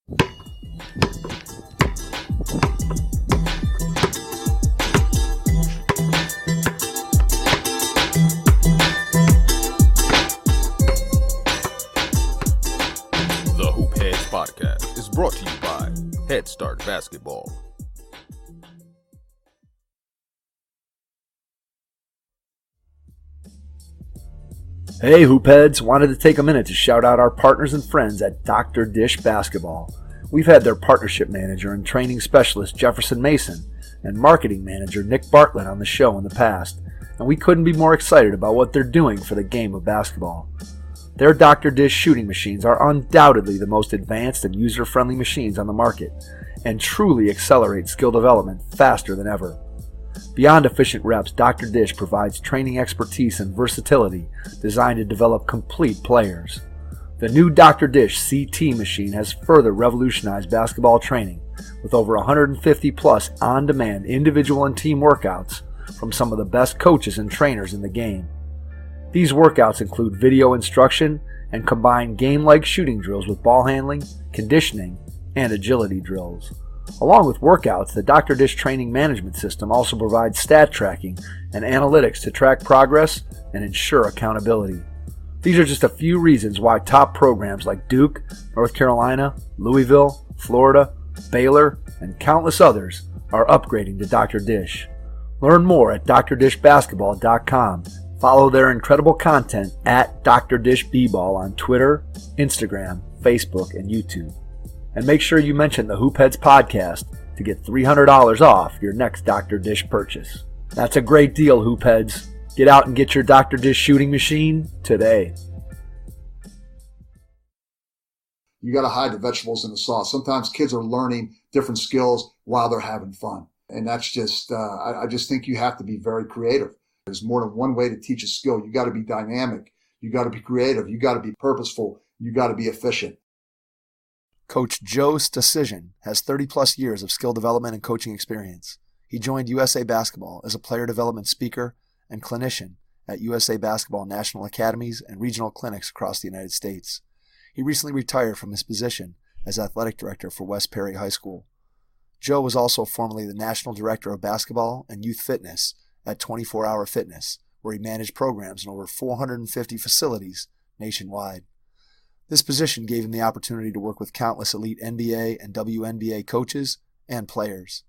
The Hoop Heads Podcast is brought to you by Head Start Basketball. Hey Hoopheads, wanted to take a minute to shout out our partners and friends at Dr. Dish Basketball. We've had their partnership manager and training specialist Jefferson Mason and marketing manager Nick Bartlett on the show in the past, and we couldn't be more excited about what they're doing for the game of basketball. Their Dr. Dish shooting machines are undoubtedly the most advanced and user-friendly machines on the market, and truly accelerate skill development faster than ever. Beyond efficient reps, Dr. Dish provides training expertise and versatility designed to develop complete players. The new Dr. Dish CT machine has further revolutionized basketball training with over 150 plus on-demand individual and team workouts from some of the best coaches and trainers in the game. These workouts include video instruction and combine game-like shooting drills with ball handling, conditioning, and agility drills. Along with workouts, the Dr. Dish training management system also provides stat tracking and analytics to track progress and ensure accountability. These are just a few reasons why top programs like Duke, North Carolina, Louisville, Florida, Baylor, and countless others are upgrading to Dr. Dish. Learn more at drdishbasketball.com. Follow their incredible content at Dr. Dish B-Ball on Twitter, Instagram, Facebook, and YouTube. And make sure you mention the Hoopheads Podcast to get $300 off your next Dr. Dish purchase. That's a great deal, Hoopheads. Get out and get your Dr. Dish shooting machine today. You got to hide the vegetables in the sauce. Sometimes kids are learning different skills while they're having fun. And that's just, I just think you have to be very creative. There's more than one way to teach a skill. You got to be dynamic. You got to be creative. You got to be purposeful. You got to be efficient. Coach Joe Stasyszyn has 30-plus years of skill development and coaching experience. He joined USA Basketball as a player development speaker and clinician at USA Basketball National Academies and regional clinics across the United States. He recently retired from his position as athletic director for West Perry High School. Joe was also formerly the national director of basketball and youth fitness at 24 Hour Fitness, where he managed programs in over 450 facilities nationwide. This position gave him the opportunity to work with countless elite NBA and WNBA coaches and players.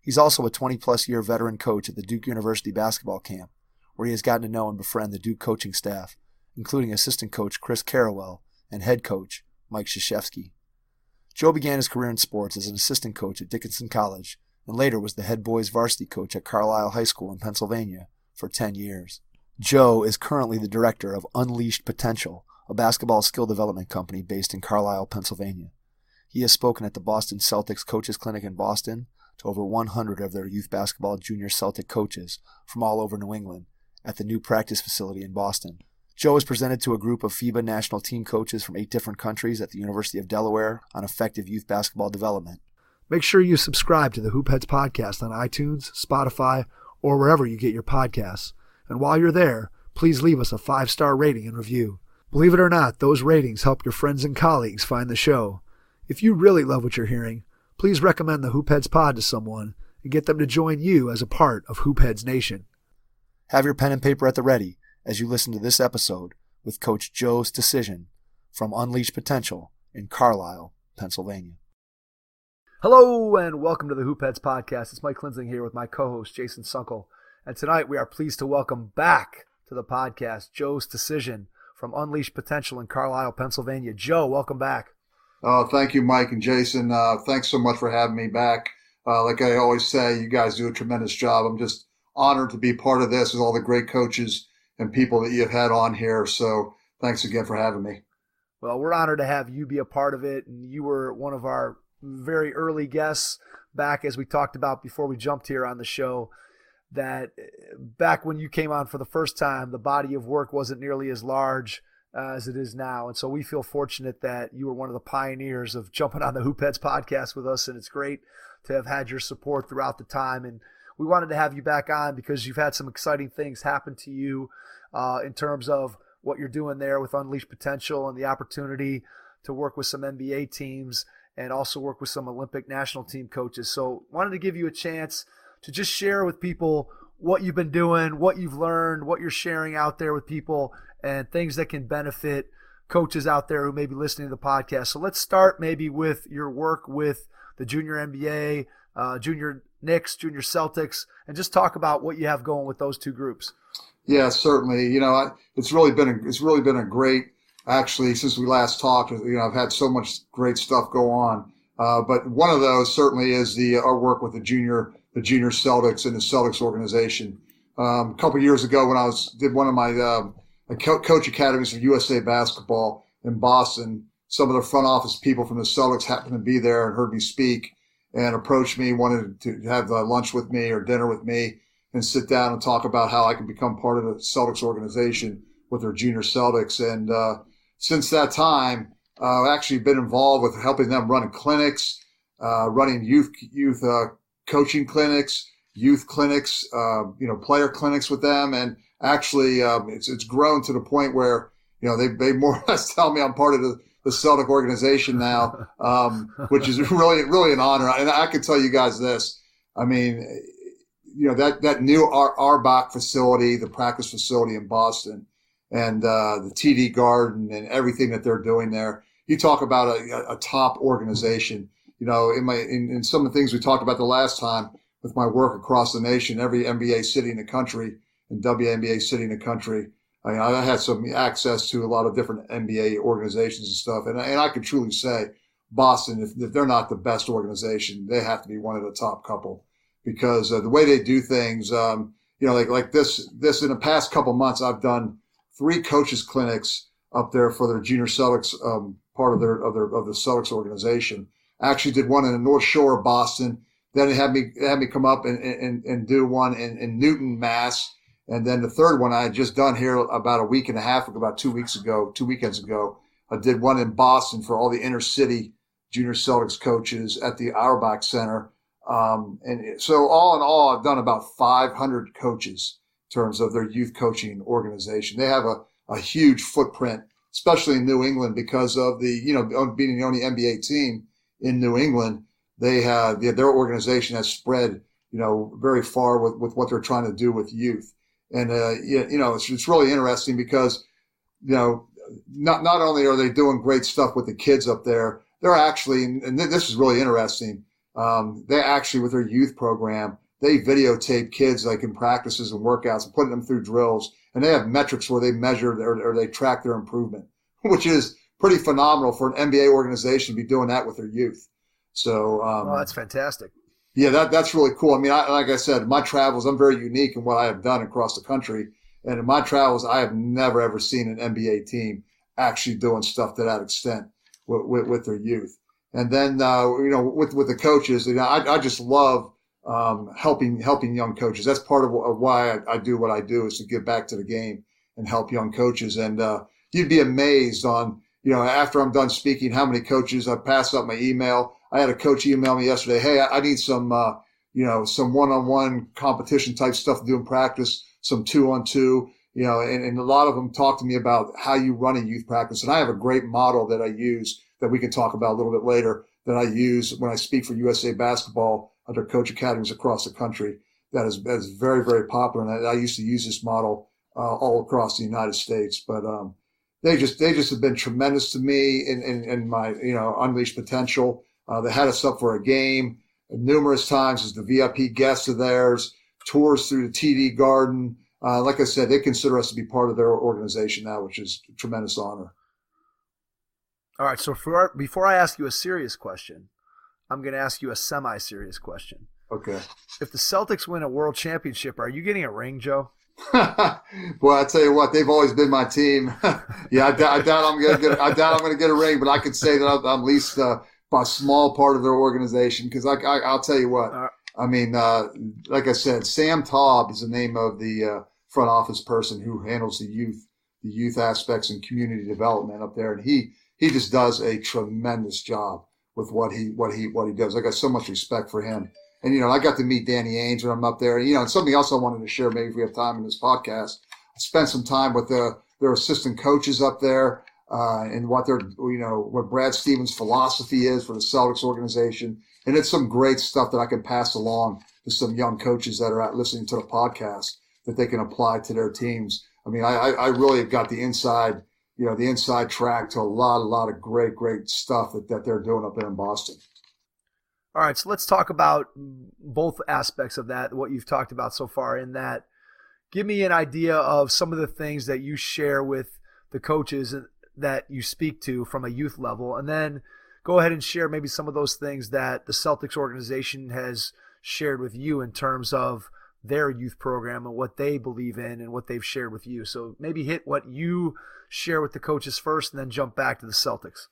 He's also a 20-plus year veteran coach at the Duke University basketball camp, where he has gotten to know and befriend the Duke coaching staff, including assistant coach Chris Carrawell and head coach Mike Krzyzewski. Joe began his career in sports as an assistant coach at Dickinson College and later was the head boys varsity coach at Carlisle High School in Pennsylvania for 10 years. Joe is currently the director of Unleashed Potential, a basketball skill development company based in Carlisle, Pennsylvania. He has spoken at the Boston Celtics Coaches Clinic in Boston to over 100 of their youth basketball junior Celtic coaches from all over New England at the new practice facility in Boston. Joe is presented to a group of FIBA national team coaches from 8 different countries at the University of Delaware on effective youth basketball development. Make sure you subscribe to the Hoopheads Podcast on iTunes, Spotify, or wherever you get your podcasts. And while you're there, please leave us a 5-star rating and review. Believe it or not, those ratings help your friends and colleagues find the show. If you really love what you're hearing, please recommend the Hoopheads Pod to someone and get them to join you as a part of Hoopheads Nation. Have your pen and paper at the ready as you listen to this episode with Coach Joe Stasyszyn from Unleashed Potential in Carlisle, Pennsylvania. Hello and welcome to the Hoopheads Podcast. It's Mike Klinzing here with my co-host Jason Sunkel. And tonight we are pleased to welcome back to the podcast Joe Stasyszyn from Unleashed Potential in Carlisle, Pennsylvania. Joe, welcome back. Thank you, Mike and Jason. Thanks so much for having me back. Like I always say, you guys do a tremendous job. I'm just honored to be part of this with all the great coaches and people that you've had on here. So thanks again for having me. Well, we're honored to have you be a part of it. And you were one of our very early guests back, as we talked about before we jumped here on the show, that back when you came on for the first time, the body of work wasn't nearly as large as it is now. And so we feel fortunate that you were one of the pioneers of jumping on the Hoopheads Podcast with us. And it's great to have had your support throughout the time. And we wanted to have you back on because you've had some exciting things happen to you in terms of what you're doing there with Unleashed Potential and the opportunity to work with some NBA teams. and also work with some Olympic national team coaches. So wanted to give you a chance to just share with people what you've been doing, what you've learned, what you're sharing out there with people, and things that can benefit coaches out there who may be listening to the podcast. So let's start maybe with your work with the Junior NBA, Junior Knicks, Junior Celtics, and just talk about what you have going with those two groups. Yeah, certainly. It's really been a great, actually, since we last talked. I've had so much great stuff go on. But one of those certainly is our work with the junior Celtics and the Celtics organization. A couple of years ago, when I did one of my coach academies for USA Basketball in Boston, some of the front office people from the Celtics happened to be there and heard me speak and approached me, wanted to have lunch with me or dinner with me and sit down and talk about how I can become part of the Celtics organization with their junior Celtics. And since that time, I've actually been involved with helping them running clinics, running youth coaching clinics, youth clinics, player clinics with them. And actually, it's grown to the point where, they more or less tell me I'm part of the Celtic organization now, which is really, really an honor. And I can tell you guys this. I mean, that new Arbach facility, the practice facility in Boston, and the TD Garden and everything that they're doing there. You talk about a top organization. In some of the things we talked about the last time with my work across the nation, every NBA city in the country and WNBA city in the country, I had some access to a lot of different NBA organizations and stuff. And I can truly say Boston, if they're not the best organization, they have to be one of the top couple, because the way they do things, like this in the past couple months, I've done 3 coaches clinics up there for their junior Celtics, part of the Celtics organization. I actually did one in the North Shore of Boston. Then they had me come up and do one in Newton, Mass. And then the third one I had just done here about a week and a half ago, about 2 weekends ago. I did one in Boston for all the inner city junior Celtics coaches at the Auerbach Center. And so all in all, I've done about 500 coaches in terms of their youth coaching organization. They have a huge footprint, especially in New England, because of being the only NBA team in New England. They have their organization has spread, very far with what they're trying to do with youth. And, it's really interesting because, not only are they doing great stuff with the kids up there, they're actually, and this is really interesting. They actually, with their youth program, they videotape kids like in practices and workouts and putting them through drills. And they have metrics where they measure or they track their improvement, which is pretty phenomenal for an NBA organization to be doing that with their youth. So, that's fantastic. Yeah, that's really cool. I mean, like I said, in my travels, I'm very unique in what I have done across the country. And in my travels, I have never, ever seen an NBA team actually doing stuff to that extent with their youth. And then, with the coaches, I just love helping young coaches. That's part of why I do what I do, is to give back to the game and help young coaches. And you'd be amazed on, after I'm done speaking, how many coaches I pass up my email. I had a coach email me yesterday, hey, I need some one-on-one competition type stuff to do in practice, some 2-on-2, and a lot of them talk to me about how you run a youth practice. And I have a great model that I use that we can talk about a little bit later that I use when I speak for USA Basketball under coach academies across the country. That is very, very popular. And I used to use this model all across the United States. But they just have been tremendous to me in my, unleashed potential. They had us up for a game numerous times as the VIP guests of theirs, tours through the TD Garden. Like I said, they consider us to be part of their organization now, which is a tremendous honor. All right, so before I ask you a serious question, I'm going to ask you a semi-serious question. Okay. If the Celtics win a world championship, are you getting a ring, Joe? Well, I tell you what, they've always been my team. Yeah, I doubt I'm going to get a ring, but I could say that I'm at least a small part of their organization, because I'll tell you what. I mean, like I said, Sam Taub is the name of the front office person who handles the youth aspects and community development up there, and he just does a tremendous job with what he does. I got so much respect for him. And, I got to meet Danny Ainge when I'm up there. And something else I wanted to share, maybe if we have time in this podcast, I spent some time with their assistant coaches up there. and what what Brad Stevens' philosophy is for the Celtics organization. And it's some great stuff that I can pass along to some young coaches that are out listening to the podcast that they can apply to their teams. I mean, I really have got the inside track to a lot of great stuff that they're doing up there in Boston. All right, so let's talk about both aspects of that, what you've talked about so far in that. Give me an idea of some of the things that you share with the coaches that you speak to from a youth level, and then go ahead and share maybe some of those things that the Celtics organization has shared with you in terms of their youth program and what they believe in and what they've shared with you. So maybe hit what you share with the coaches first and then jump back to the Celtics.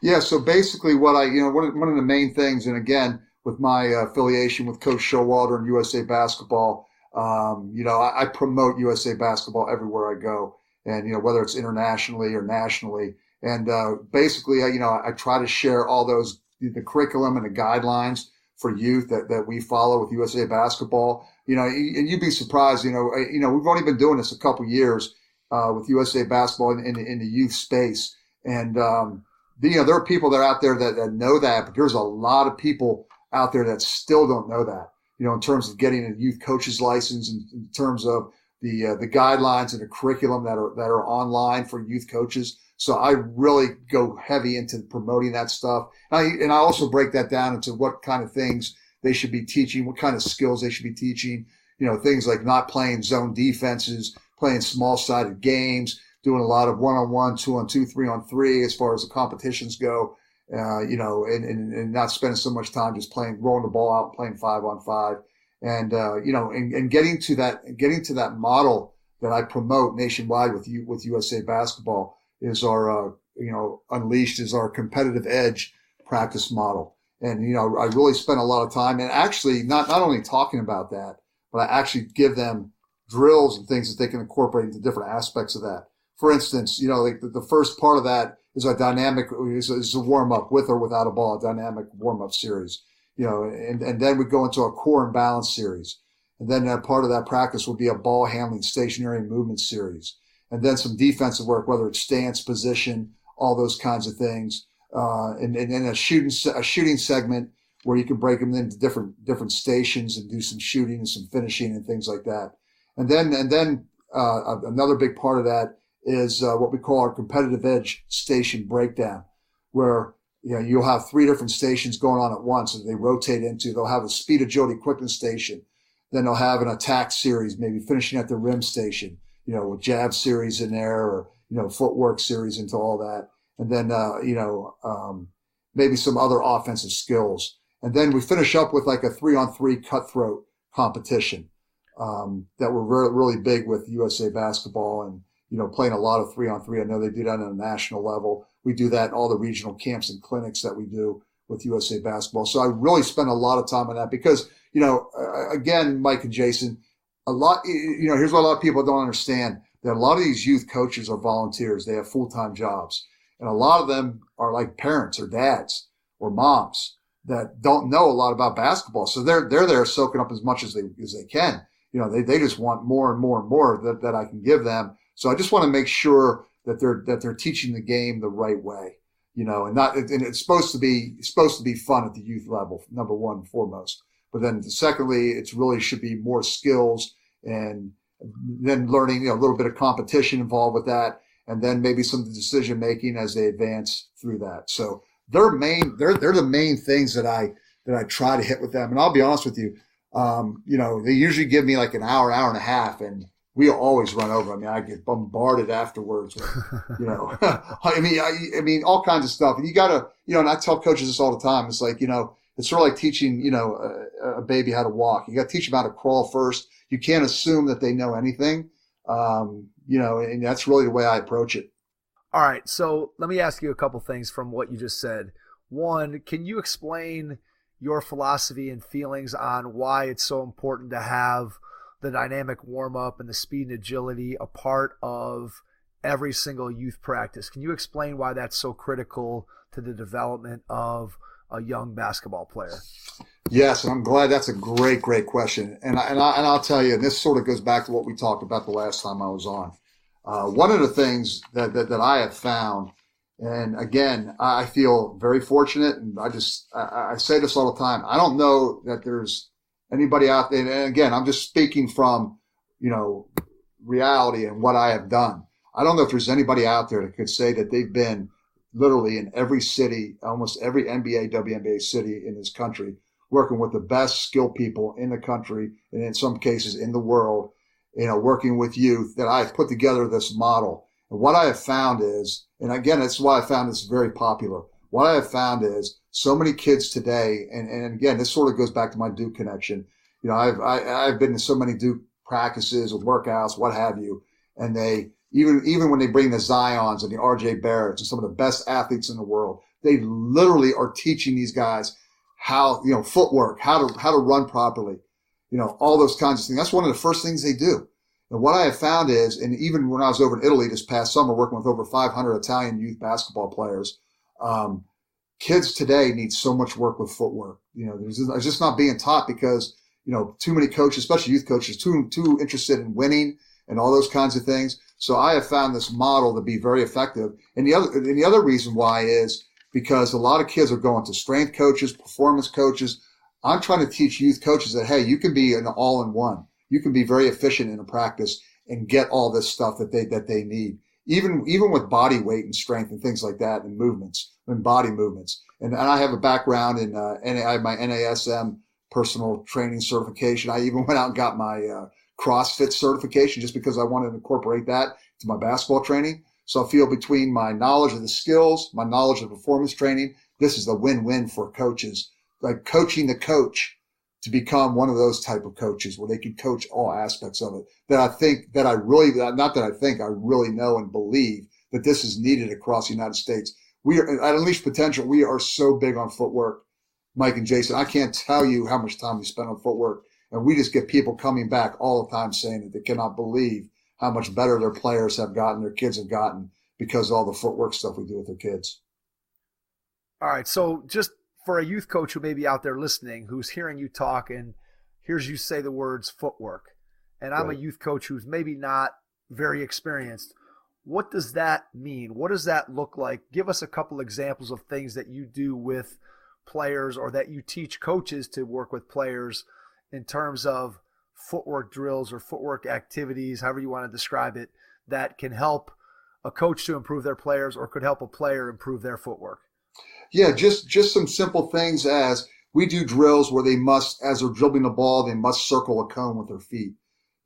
Yeah, so basically what one of the main things, and again, with my affiliation with Coach Showalter and USA Basketball, I promote USA Basketball everywhere I go, and, whether it's internationally or nationally. And basically, I try to share all the curriculum and the guidelines for youth that we follow with USA Basketball. And you'd be surprised, we've only been doing this a couple years with USA Basketball in the youth space. And, there are people that are out there that know that, but there's a lot of people out there that still don't know that, in terms of getting a youth coach's license, and in terms of the guidelines and the curriculum that are online for youth coaches. So I really go heavy into promoting that stuff. And I also break that down into what kind of things they should be teaching, what kind of skills they should be teaching, things like not playing zone defenses, playing small-sided games, doing a lot of one-on-one, two-on-two, three-on-three as far as the competitions go, and not spending so much time just rolling the ball out, playing 5-on-5. And, and getting to that model that I promote nationwide with USA Basketball is our, Unleashed is our competitive edge practice model. And, I really spend a lot of time, and actually not only talking about that, but I actually give them drills and things that they can incorporate into different aspects of that. For instance, like the first part of that is a dynamic, is a warm up with or without a ball, a dynamic warm up series, and then we go into a core and balance series. And then part of that practice will be a ball handling stationary movement series. And then some defensive work, whether it's stance, position, all those kinds of things. And then a shooting segment where you can break them into different stations and do some shooting and some finishing and things like that. And then another big part of that is what we call our competitive edge station breakdown, where you'll have 3 different stations going on at once that they rotate into. They'll have a speed, agility, quickness station. Then they'll have an attack series, maybe finishing at the rim station, with jab series in there, or footwork series into all that. And then maybe some other offensive skills. And then we finish up with like a 3-on-3 cutthroat competition that we're really big with USA Basketball, and playing a lot of 3-on-3. I know they do that on a national level. We do that in all the regional camps and clinics that we do with USA Basketball. So I really spend a lot of time on that because, again, Mike and Jason, here's what a lot of people don't understand, that a lot of these youth coaches are volunteers. They have full-time jobs. And a lot of them are like parents or dads or moms that don't know a lot about basketball. So they're there soaking up as much as they can. They just want more and more and more that I can give them. So I just want to make sure that they're teaching the game the right way, and it's supposed to be fun at the youth level, number one and foremost. But then secondly, it really should be more skills, and then learning, a little bit of competition involved with that, and then maybe some decision making as they advance through that. So they're the main things that I try to hit with them. And I'll be honest with you, they usually give me like an hour and a half, and we always run over. I mean, I get bombarded afterwards with, I mean, all kinds of stuff. And you gotta, and I tell coaches this all the time. It's like, it's sort of like teaching, a baby how to walk. You got to teach them how to crawl first. You can't assume that they know anything. And that's really the way I approach it. All right. So let me ask you a couple things from what you just said. One, can you explain your philosophy and feelings on why it's so important to have the dynamic warm-up and the speed and agility a part of every single youth practice? Can you explain why that's so critical to the development of a young basketball player? Yes, and I'm glad. That's a great question. And I'll tell you, and this sort of goes back to what we talked about the last time I was on. One of the things that I have found, and again, I feel very fortunate, and I say this all the time. I don't know that there's anybody out there, and again, I'm just speaking from, reality and what I have done. I don't know if there's anybody out there that could say that they've been literally in every city, almost every NBA, WNBA city in this country, working with the best skilled people in the country, and in some cases in the world, working with youth, that I've put together this model. And what I have found is, and again, that's why I found this very popular. What I have found is so many kids today, and again, this sort of goes back to my Duke connection. I've been to so many Duke practices or workouts, what have you, and they, even when they bring the Zions and the RJ Barretts and some of the best athletes in the world, they literally are teaching these guys how, footwork, how to run properly, all those kinds of things. That's one of the first things they do. And what I have found is, and even when I was over in Italy this past summer working with over 500 Italian youth basketball players, kids today need so much work with footwork. It's just not being taught because, too many coaches, especially youth coaches, too interested in winning and all those kinds of things. So I have found this model to be very effective. And the other reason why is because a lot of kids are going to strength coaches, performance coaches. I'm trying to teach youth coaches that, hey, you can be an all-in-one. You can be very efficient in a practice and get all this stuff that they need, even with body weight and strength and things like that, and movements and body movements. And I have a background in I have my NASM personal training certification. I even went out and got my CrossFit certification just because I wanted to incorporate that to my basketball training. So I feel between my knowledge of the skills, my knowledge of performance training, this is the win-win for coaches, like coaching the coach to become one of those type of coaches where they can coach all aspects of it. I really know and believe that this is needed across the United States. We are at Unleash Potential. We are so big on footwork, Mike and Jason. I can't tell you how much time we spend on footwork. And we just get people coming back all the time saying that they cannot believe how much better their players have gotten, their kids have gotten, because of all the footwork stuff we do with their kids. All right. So just for a youth coach who may be out there listening, who's hearing you talk and hears you say the words footwork, and I'm Right. a youth coach who's maybe not very experienced, what does that mean? What does that look like? Give us a couple examples of things that you do with players or that you teach coaches to work with players in terms of footwork drills or footwork activities, however you want to describe it, that can help a coach to improve their players or could help a player improve their footwork. Yeah, just some simple things as we do drills where they must, as they're dribbling the ball, they must circle a cone with their feet.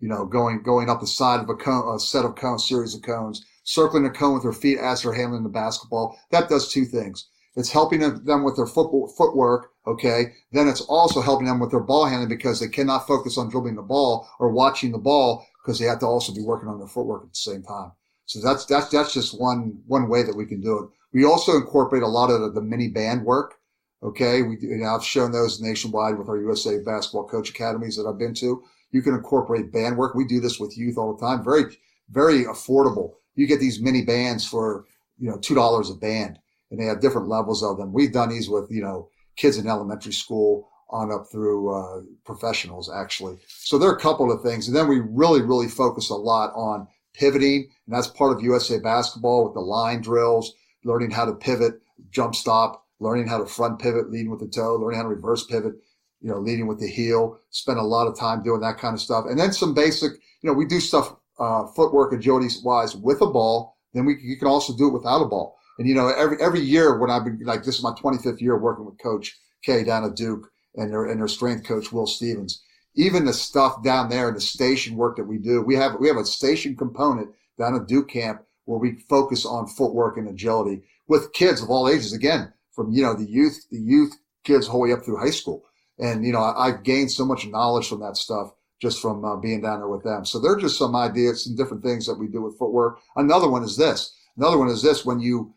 Going up the side of a cone, a set of cones, series of cones, circling a cone with their feet as they're handling the basketball. That does two things. It's helping them with their footwork, okay? Then it's also helping them with their ball handling because they cannot focus on dribbling the ball or watching the ball because they have to also be working on their footwork at the same time. So that's just one way that we can do it. We also incorporate a lot of the mini band work, okay? I've shown those nationwide with our USA Basketball Coach Academies that I've been to. You can incorporate band work. We do this with youth all the time. Very, very affordable. You get these mini bands for, $2 a band. And they have different levels of them. We've done these with, kids in elementary school on up through professionals, actually. So there are a couple of things. And then we really, really focus a lot on pivoting. And that's part of USA Basketball with the line drills, learning how to pivot, jump stop, learning how to front pivot, leading with the toe, learning how to reverse pivot, leading with the heel. Spend a lot of time doing that kind of stuff. And then some basic, we do stuff footwork agility-wise with a ball. Then you can also do it without a ball. And, every year when I've been this is my 25th year working with Coach K down at Duke and their strength coach, Will Stevens, even the stuff down there, the station work that we do, we have a station component down at Duke camp where we focus on footwork and agility with kids of all ages, again, from, the youth kids all the way up through high school. And, I've gained so much knowledge from that stuff just from being down there with them. So they're just some ideas, some different things that we do with footwork. Another one is this when you,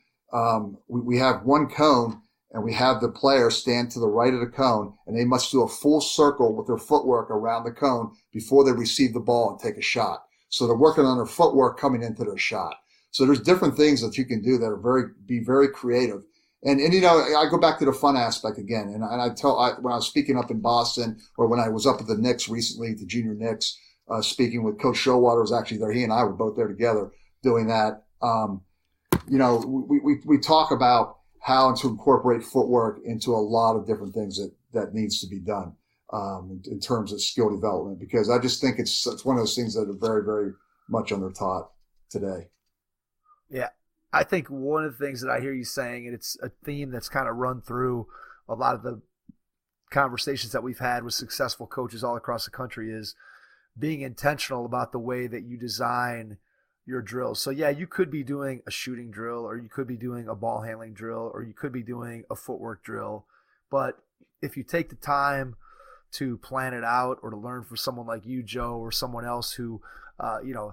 we have one cone and we have the player stand to the right of the cone and they must do a full circle with their footwork around the cone before they receive the ball and take a shot. So they're working on their footwork coming into their shot. So there's different things that you can do that are be very creative. And I go back to the fun aspect again. And when I was speaking up in Boston or when I was up at the Knicks recently, the Jr Knicks, speaking with Coach Showalter was actually there. He and I were both there together. doing that. We talk about how to incorporate footwork into a lot of different things that needs to be done in terms of skill development, because I just think it's one of those things that are very, very much under taught today. Yeah. I think one of the things that I hear you saying, and it's a theme that's kind of run through a lot of the conversations that we've had with successful coaches all across the country, is being intentional about the way that you design your drills. So yeah, you could be doing a shooting drill, or you could be doing a ball handling drill, or you could be doing a footwork drill. But if you take the time to plan it out, or to learn from someone like you, Joe, or someone else who,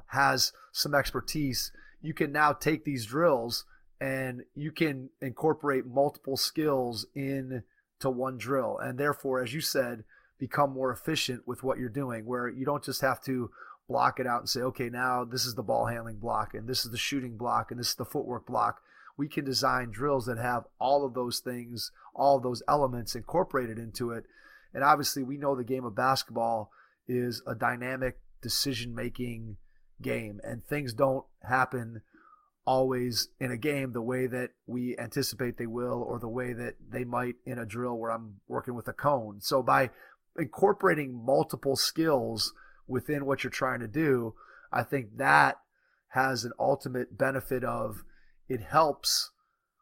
has some expertise, you can now take these drills and you can incorporate multiple skills into one drill. And therefore, as you said, become more efficient with what you're doing, where you don't just have to block it out and say, okay, now this is the ball handling block, and this is the shooting block, and this is the footwork block. We can design drills that have all of those things, all of those elements incorporated into it. And obviously we know the game of basketball is a dynamic decision-making game, and things don't happen always in a game the way that we anticipate they will, or the way that they might in a drill where I'm working with a cone. So by incorporating multiple skills within what you're trying to do, I think that has an ultimate benefit of, it helps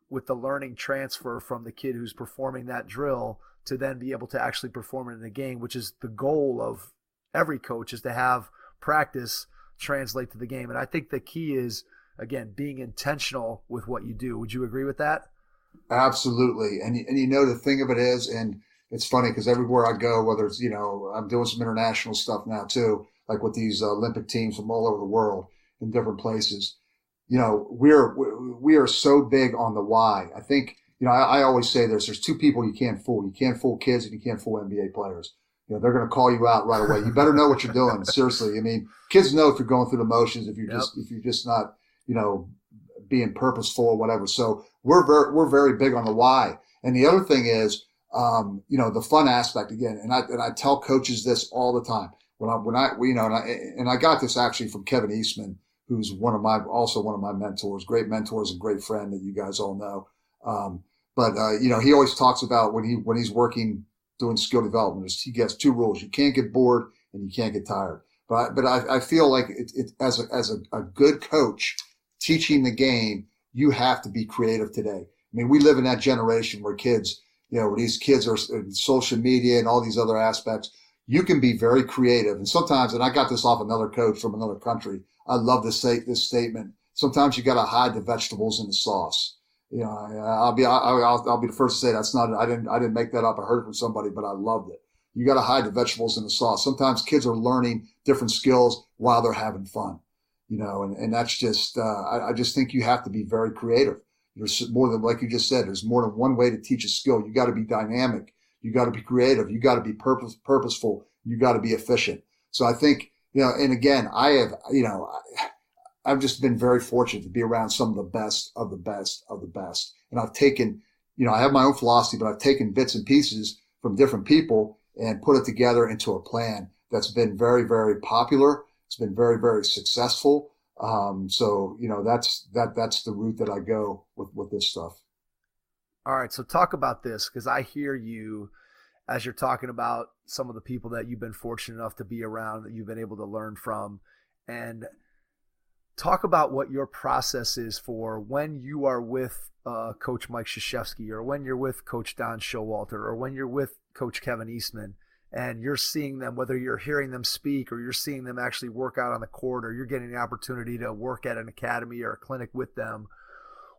with the learning transfer from the kid who's performing that drill to then be able to actually perform it in a game, which is the goal of every coach, is to have practice translate to the game. And I think the key is, again, being intentional with what you do. Would you agree with that? Absolutely. And the thing of it is, and it's funny because everywhere I go, whether it's, I'm doing some international stuff now too, like with these Olympic teams from all over the world in different places, we are so big on the why. I think, I always say there's two people you can't fool. You can't fool kids, and you can't fool NBA players. They're going to call you out right away. You better know what you're doing. Seriously. I mean, kids know if you're going through the motions, if you're just not, being purposeful or whatever. So we're very big on the why. And the other thing is, the fun aspect again. And I tell coaches this all the time. And I got this actually from Kevin Eastman, who's one of my mentors, great mentors and great friend that you guys all know. He always talks about when he's working doing skill development, he gets two rules: you can't get bored and you can't get tired. But I feel like it as a good coach teaching the game, you have to be creative today. I mean, we live in that generation where kids, where these kids are in social media and all these other aspects. You can be very creative, and sometimes, and I got this off another coach from another country. I love this statement. Sometimes you got to hide the vegetables in the sauce. I'll be the first to say that's not. I didn't make that up. I heard it from somebody, but I loved it. You got to hide the vegetables in the sauce. Sometimes kids are learning different skills while they're having fun, and that's just. I just think you have to be very creative. There's more than, like you just said, there's more than one way to teach a skill. You got to be dynamic. You got to be creative. You got to be purposeful. You got to be efficient. So I think, and again, I've just been very fortunate to be around some of the best of the best of the best. And I've taken, I have my own philosophy, but I've taken bits and pieces from different people and put it together into a plan that's been very, very popular. It's been very, very successful. So that's the route that I go with this stuff. All right. So talk about this, because I hear you as you're talking about some of the people that you've been fortunate enough to be around, that you've been able to learn from, and talk about what your process is for when you are with Coach Mike Krzyzewski, or when you're with Coach Don Showalter, or when you're with Coach Kevin Eastman, and you're seeing them, whether you're hearing them speak or you're seeing them actually work out on the court, or you're getting the opportunity to work at an academy or a clinic with them.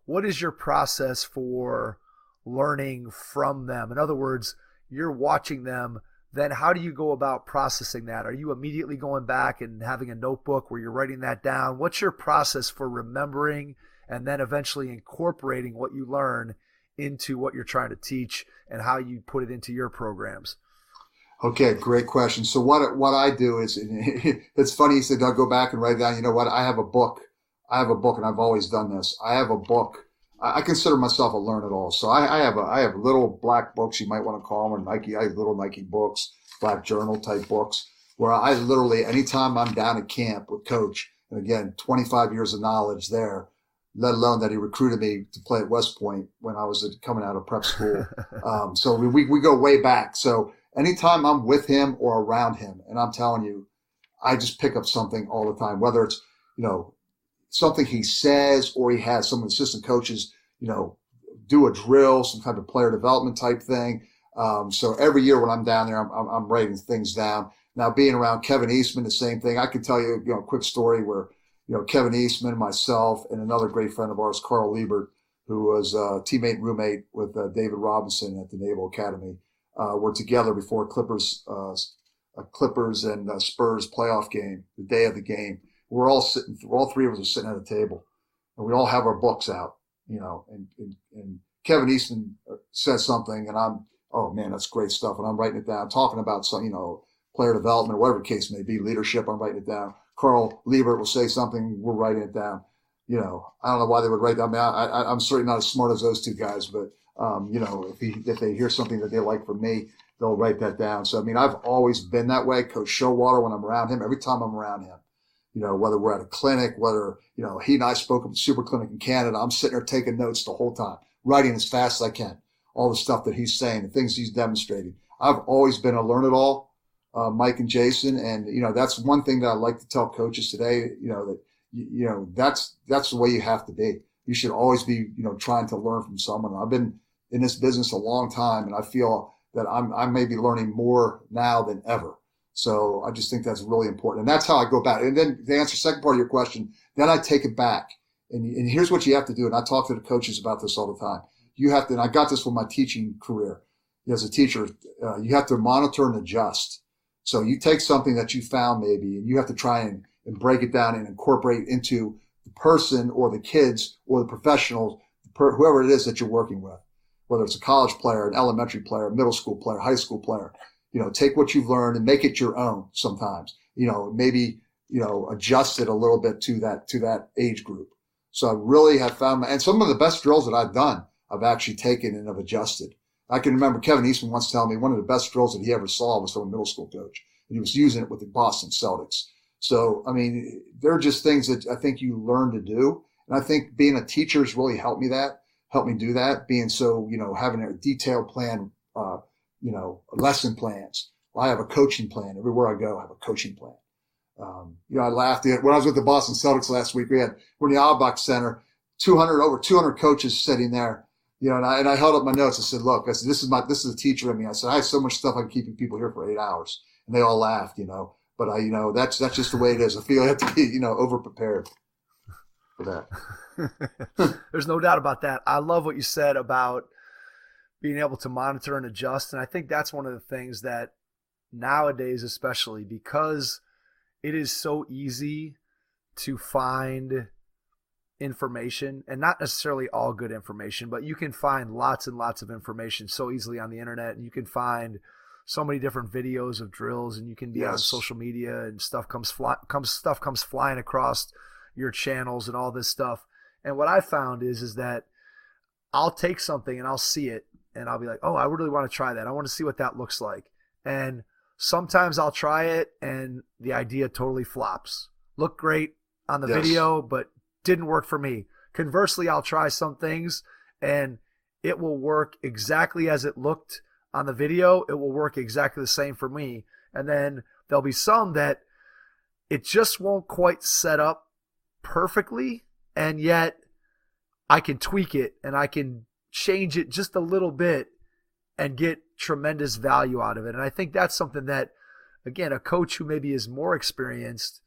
What is your process for learning from them? In other words, you're watching them, then how do you go about processing that? Are you immediately going back and having a notebook where you're writing that down? What's your process for remembering and then eventually incorporating what you learn into what you're trying to teach, and how you put it into your programs? Okay, great question. So what I do is, it's funny you said I'll go back and write it down. You know what? I have a book, and I've always done this. I have a book. I consider myself a learn-it-all. So I have little black books, you might want to call them, or Nike. I have little Nike books, black journal type books, where I literally, anytime I'm down at camp with Coach, And again, 25 years of knowledge there, let alone that he recruited me to play at West Point when I was coming out of prep school. So we go way back. So anytime I'm with him or around him, and I'm telling you, I just pick up something all the time, whether it's, something he says or he has some assistant coaches, do a drill, some type of player development type thing. So every year when I'm down there, I'm writing things down. Now, being around Kevin Eastman, the same thing. I could tell you, a quick story where, Kevin Eastman, myself, and another great friend of ours, Carl Liebert, who was a teammate and roommate with David Robinson at the Naval Academy, were together before Clippers and Spurs playoff game, the day of the game. All three of us are sitting at a table, and we all have our books out, and Kevin Eastman says something, and I'm, oh man, that's great stuff. And I'm writing it down, talking about some, player development or whatever the case may be, leadership, I'm writing it down. Carl Liebert will say something, we're writing it down. I don't know why they would write that. I mean, I'm certainly not as smart as those two guys, but, if they hear something that they like from me, they'll write that down. So, I mean, I've always been that way. Coach Showalter, when I'm around him, every time I'm around him, whether we're at a clinic, whether, he and I spoke at the super clinic in Canada, I'm sitting there taking notes the whole time, writing as fast as I can, all the stuff that he's saying, the things he's demonstrating. I've always been a learn it all. Mike and Jason. And, that's one thing that I like to tell coaches today, that's the way you have to be. You should always be, trying to learn from someone. I've been in this business a long time, and I feel that I may be learning more now than ever. So I just think that's really important. And that's how I go about it. And then to answer the second part of your question, then I take it back. And here's what you have to do. And I talk to the coaches about this all the time. You have to, and I got this with my teaching career as a teacher, you have to monitor and adjust. So you take something that you found maybe, and you have to try and break it down and incorporate into the person or the kids or the professionals, whoever it is that you're working with, whether it's a college player, an elementary player, a middle school player, high school player. Take what you've learned and make it your own sometimes, maybe, adjust it a little bit to that age group. So I really have found, and some of the best drills that I've done, I've actually taken and have adjusted. I can remember Kevin Eastman once telling me one of the best drills that he ever saw was from a middle school coach, and he was using it with the Boston Celtics. So, I mean, they're just things that I think you learn to do. And I think being a teacher has really helped me do that, being so, having a detailed plan, lesson plans. Well, I have a coaching plan. Everywhere I go, I have a coaching plan. I laughed at when I was with the Boston Celtics last week. We're in the Auerbach Center, over 200 coaches sitting there, and I held up my notes. I said, look, this is a teacher in me. I said, I have so much stuff I can keep people here for 8 hours. And they all laughed, but that's just the way it is. I feel I have to be, over prepared for that. There's no doubt about that. I love what you said about being able to monitor and adjust. And I think that's one of the things that nowadays, especially because it is so easy to find information, and not necessarily all good information, but you can find lots and lots of information so easily on the internet, and you can find so many different videos of drills, and you can be on social media, and stuff comes flying across your channels and all this stuff. And what I found is that I'll take something and I'll see it, and I'll be like, oh, I really want to try that. I want to see what that looks like. And sometimes I'll try it and the idea totally flops. Looked great on the video, but didn't work for me. Conversely, I'll try some things and it will work exactly as it looked on the video. It will work exactly the same for me. And then there'll be some that it just won't quite set up perfectly, and yet I can tweak it and I can change it just a little bit and get tremendous value out of it. And I think that's something that, again, a coach who maybe is more experienced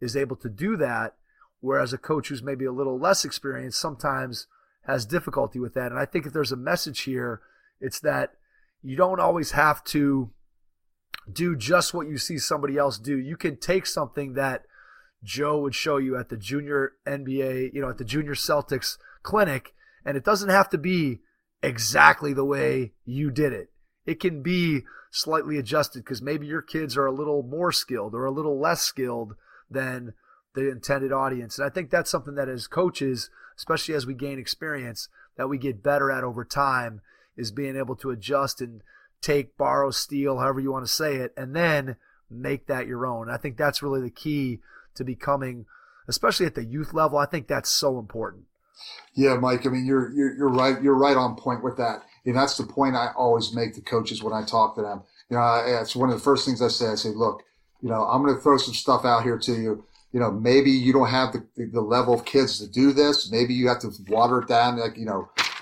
is able to do that, whereas a coach who's maybe a little less experienced sometimes has difficulty with that. And I think if there's a message here, it's that you don't always have to do just what you see somebody else do. You can take something that Joe would show you at the Junior NBA, at the Junior Celtics clinic, and it doesn't have to be exactly the way you did it. It can be slightly adjusted because maybe your kids are a little more skilled or a little less skilled than the intended audience. And I think that's something that as coaches, especially as we gain experience, that we get better at over time, is being able to adjust and take, borrow, steal, however you want to say it, and then make that your own. I think that's really the key to becoming especially at the youth level. I think that's so important. Yeah, Mike. I mean, you're right. You're right on point with that. And that's the point I always make to coaches when I talk to them. It's one of the first things I say. I say, look, I'm going to throw some stuff out here to you. Maybe you don't have the level of kids to do this. Maybe you have to water it down,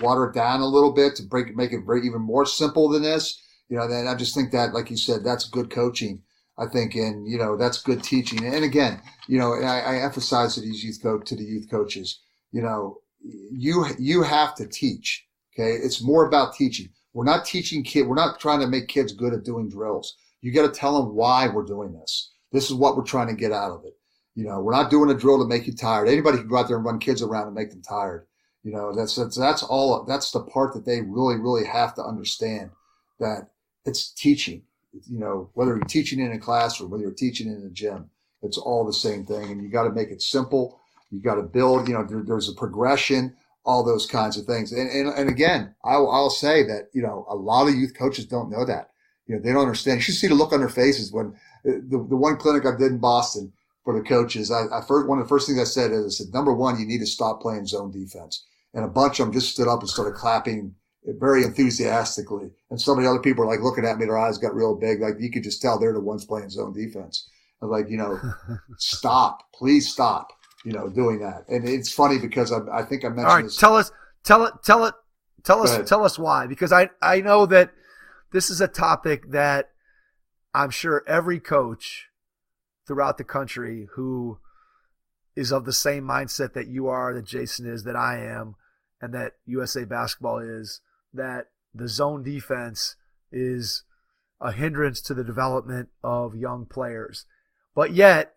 water it down a little bit to make it even more simple than this. Then I just think that, like you said, that's good coaching, I think, and, that's good teaching. And again, I emphasize to these youth coaches, you have to teach. Okay. It's more about teaching. We're not teaching kids. We're not trying to make kids good at doing drills. You got to tell them why we're doing this. This is what we're trying to get out of it. We're not doing a drill to make you tired. Anybody can go out there and run kids around and make them tired. That's all. That's the part that they really, really have to understand, that it's teaching. Whether you're teaching in a classroom, whether you're teaching in a gym, it's all the same thing. And you got to make it simple. You got to build. There's a progression. All those kinds of things. And again, I'll say that a lot of youth coaches don't know that. They don't understand. You should see the look on their faces when the one clinic I did in Boston for the coaches. One of the first things I said is, I said, number one, you need to stop playing zone defense. And a bunch of them just stood up and started clapping very enthusiastically. And some of the other people are like looking at me, their eyes got real big. Like you could just tell they're the ones playing zone defense. I'm like, stop, please stop, doing that. And it's funny because I think I mentioned all right, this. Tell us why, because I know that this is a topic that I'm sure every coach throughout the country who is of the same mindset that you are, that Jason is, that I am, and that USA basketball is, that the zone defense is a hindrance to the development of young players. But yet,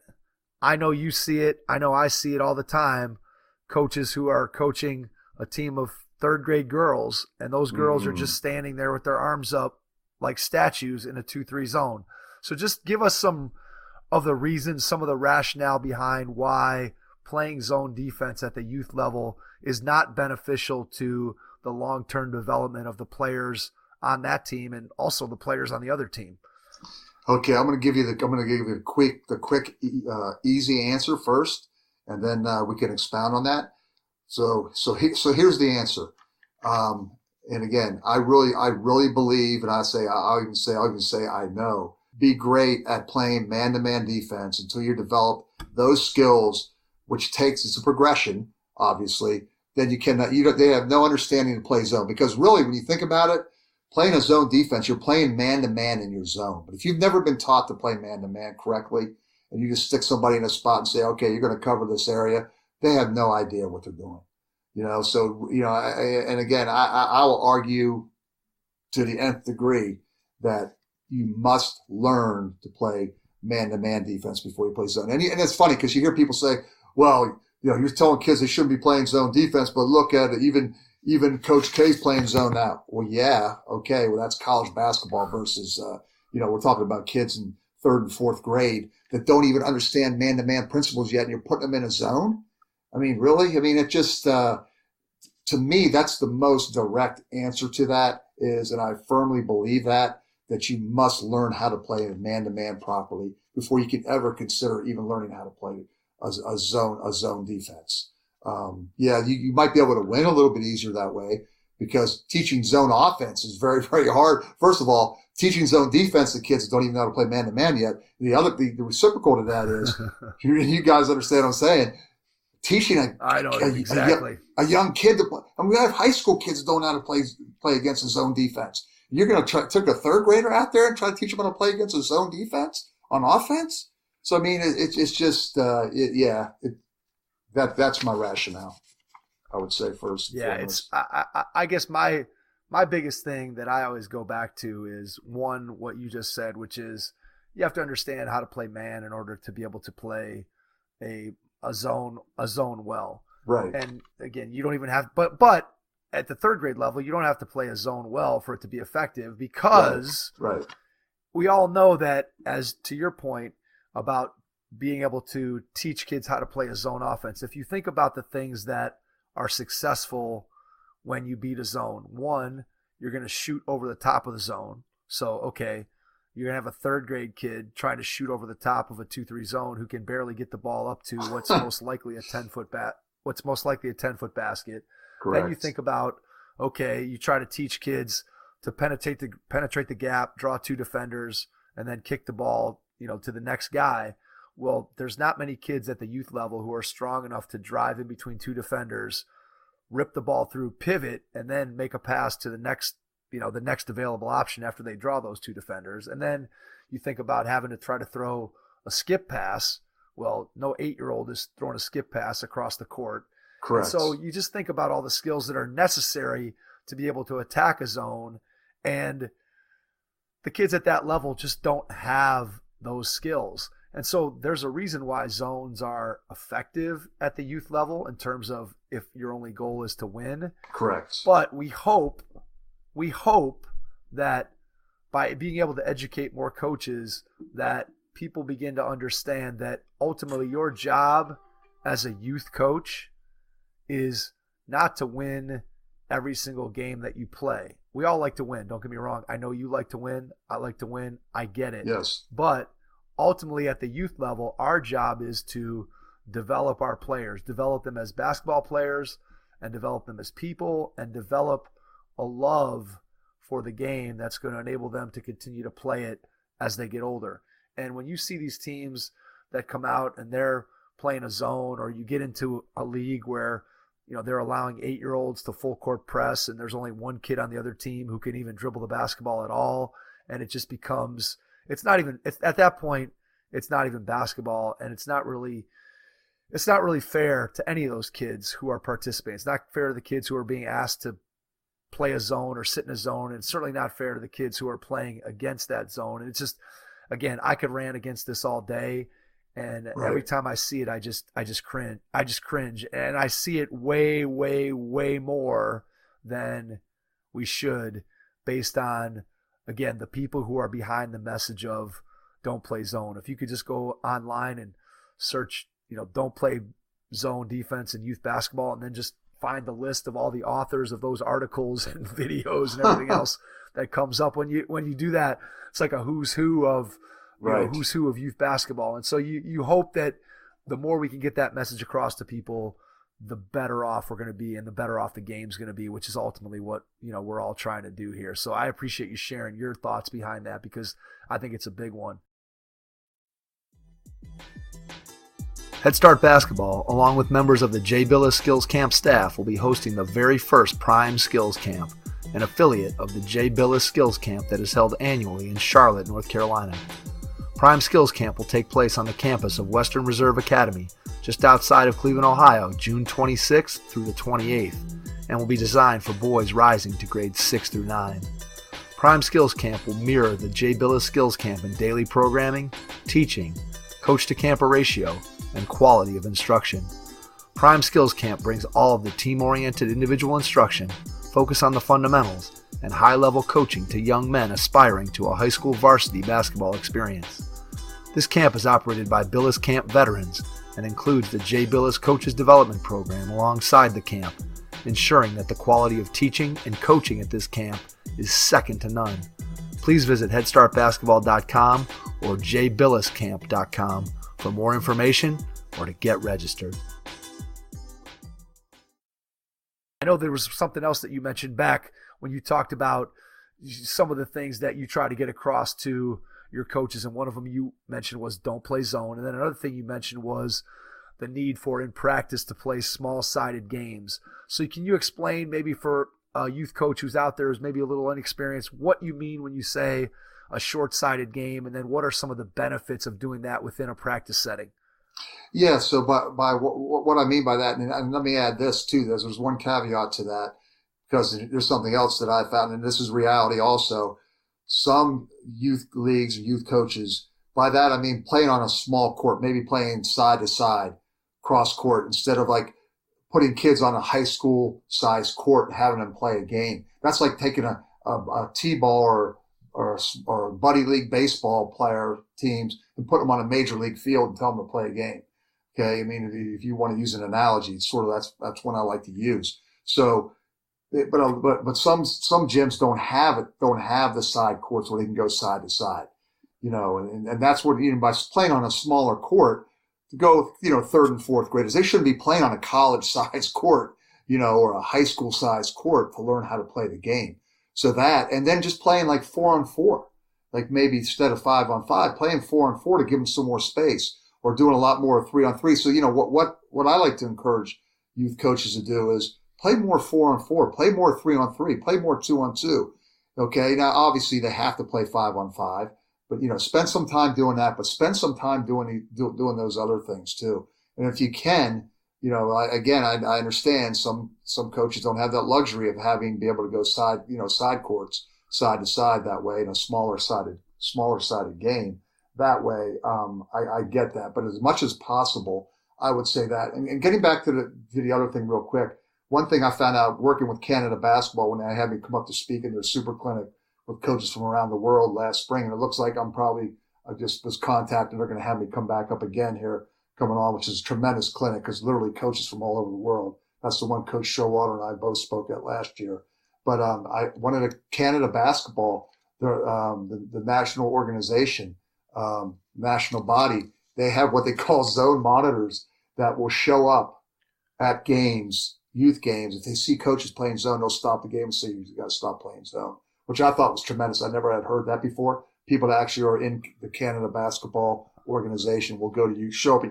I know you see it. I know I see it all the time. Coaches who are coaching a team of third grade girls, and those girls are just standing there with their arms up like statues in a 2-3 zone. So just give us some of the reasons, some of the rationale behind why playing zone defense at the youth level is not beneficial to the long-term development of the players on that team and also the players on the other team. Okay, I'm going to give you the quick, easy answer first, and then we can expound on that. So here's the answer. And again, I really believe, and I'll even say I know. Be great at playing man-to-man defense until you develop those skills, which it's a progression, obviously. Then they have no understanding to play zone, because really, when you think about it, playing a zone defense, you're playing man-to-man in your zone. But if you've never been taught to play man-to-man correctly, and you just stick somebody in a spot and say, okay, you're going to cover this area, they have no idea what they're doing. And again, I will argue to the nth degree that you must learn to play man-to-man defense before you play zone. And it's funny because you hear people say, well, you're telling kids they shouldn't be playing zone defense, but look at it, even Coach K's playing zone now. Well, yeah, okay, well, that's college basketball versus, we're talking about kids in 3rd and 4th grade that don't even understand man-to-man principles yet, and you're putting them in a zone? I mean, really? I mean, it just, to me, that's the most direct answer to that is, and I firmly believe that you must learn how to play man-to-man properly before you can ever consider even learning how to play a zone defense. You might be able to win a little bit easier that way, because teaching zone offense is very, very hard. First of all, teaching zone defense to kids that don't even know how to play man-to-man yet. The reciprocal to that is, you guys understand what I'm saying, teaching a young kid to play. I mean, we have high school kids that don't know how to play against a zone defense. You're going to take a 3rd grader out there and try to teach them how to play against a zone defense on offense? So, I mean, it's just, that's my rationale, I would say, first and foremost. I guess my biggest thing that I always go back to is, one, what you just said, which is you have to understand how to play man in order to be able to play a zone well. Right. And again, you don't even have, but at the 3rd grade level, you don't have to play a zone well for it to be effective, because right. We all know that, as to your point about being able to teach kids how to play a zone offense, if you think about the things that are successful when you beat a zone, one, you're going to shoot over the top of the zone. So, okay, you're going to have a third grade kid trying to shoot over the top of a 2-3 zone who can barely get the ball up to what's most likely a 10-foot basket. Correct. Then you think about, okay, you try to teach kids to penetrate the gap, draw 2 defenders, and then kick the ball, to the next guy. Well, there's not many kids at the youth level who are strong enough to drive in between 2 defenders, rip the ball through, pivot, and then make a pass to the next available option after they draw those 2 defenders. And then you think about having to try to throw a skip pass. Well, no 8-year-old is throwing a skip pass across the court. Correct. And so you just think about all the skills that are necessary to be able to attack a zone, and the kids at that level just don't have those skills. And so there's a reason why zones are effective at the youth level in terms of if your only goal is to win. Correct. But we hope that by being able to educate more coaches, that people begin to understand that ultimately your job as a youth coach is not to win every single game that you play. We all like to win. Don't get me wrong. I know you like to win. I like to win. I get it. Yes. But ultimately at the youth level, our job is to develop our players, develop them as basketball players, and develop them as people, and develop a love for the game that's going to enable them to continue to play it as they get older. And when you see these teams that come out and they're playing a zone, or you get into a league where they're allowing 8-year-olds to full court press, and there's only one kid on the other team who can even dribble the basketball at all, and it just becomes at that point it's not even basketball, and it's not really fair to any of those kids who are participating. It's not fair to the kids who are being asked to play a zone or sit in a zone, and it's certainly not fair to the kids who are playing against that zone. And it's just, again, I could rant against this all day, and Right. Every time I see it, I just cringe, and I see it way, way, way more than we should, based on, again, the people who are behind the message of don't play zone. If you could just go online and search, don't play zone defense in youth basketball, and then just find the list of all the authors of those articles and videos and everything else that comes up when you do that. It's like a who's who of who's who of youth basketball. And so you hope that the more we can get that message across to people, the better off we're going to be, and the better off the game's going to be, which is ultimately what we're all trying to do here. So I appreciate you sharing your thoughts behind that, because I think it's a big one. Head Start Basketball, along with members of the J. Billis Skills Camp staff, will be hosting the very first Prime Skills Camp, an affiliate of the J. Billis Skills Camp that is held annually in Charlotte, North Carolina. Prime Skills Camp will take place on the campus of Western Reserve Academy, just outside of Cleveland, Ohio, June 26th through the 28th, and will be designed for boys rising to grades 6 through 9. Prime Skills Camp will mirror the J. Billis Skills Camp in daily programming, teaching, coach-to-camper ratio, and quality of instruction. Prime Skills Camp brings all of the team-oriented individual instruction, focus on the fundamentals, and high-level coaching to young men aspiring to a high school varsity basketball experience. This camp is operated by Billis Camp veterans and includes the J. Billis Coaches Development Program alongside the camp, ensuring that the quality of teaching and coaching at this camp is second to none. Please visit headstartbasketball.com or jbilliscamp.com for more information or to get registered. I know there was something else that you mentioned back when you talked about some of the things that you try to get across to your coaches, and one of them you mentioned was don't play zone, and then another thing you mentioned was the need for, in practice, to play small-sided games. So can you explain, maybe for a youth coach who's out there who's maybe a little inexperienced, what you mean when you say a short-sided game, and then what are some of the benefits of doing that within a practice setting? Yeah, so by what I mean by that, and let me add this too, there's one caveat to that, because there's something else that I found, and this is reality also. Some youth leagues and youth coaches, by that I mean playing on a small court, maybe playing side to side, cross court, instead of like putting kids on a high school sized court and having them play a game. That's like taking a T-ball or buddy league baseball player teams and put them on a major league field and tell them to play a game. Okay, I mean, if you want to use an analogy, it's sort of that's one I like to use. So, but some gyms don't have the side courts where they can go side to side. and that's what, even by playing on a smaller court, to go, third and fourth graders, they shouldn't be playing on a college-sized court, or a high school-sized court to learn how to play the game. So that, and then just playing like 4-on-4, like maybe instead of 5-on-5, playing 4-on-4 to give them some more space, or doing a lot more 3-on-3. So, what I like to encourage youth coaches to do is play more 4-on-4, play more 3-on-3, play more 2-on-2. Okay. Now, obviously they have to play 5-on-5, but, spend some time doing that, but spend some time doing those other things too. And if you can, I understand some coaches don't have that luxury of be able to go side courts, side to side that way in a smaller sided game. That way, I get that. But as much as possible, I would say that. And getting back to the other thing real quick, one thing I found out working with Canada basketball when they had me come up to speak in their super clinic with coaches from around the world last spring, and it looks like I just was contacted. They're going to have me come back up again here coming on, which is a tremendous clinic because literally coaches from all over the world. That's the one Coach Showalter and I both spoke at last year. But I wanted a Canada basketball, the national organization, national body. They have what they call zone monitors that will show up at games, youth games. If they see coaches playing zone, they'll stop the game and say, you got to stop playing zone, which I thought was tremendous. I never had heard that before. People that actually are in the Canada basketball organization will go to you, show up,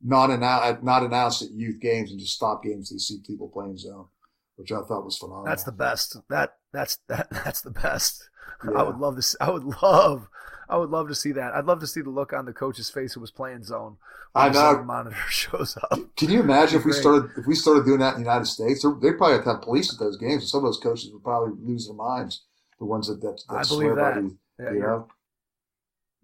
not announced at youth games and just stop games. They see people playing zone, which I thought was phenomenal. That's the best. That's the best. Yeah. I would love to see that. I'd love to see the look on the coach's face who was playing zone. I know. The monitor shows up. Can you imagine if we started doing that in the United States? They probably have to have police at those games, and some of those coaches would probably lose their minds. The ones that I swear believe that. by the,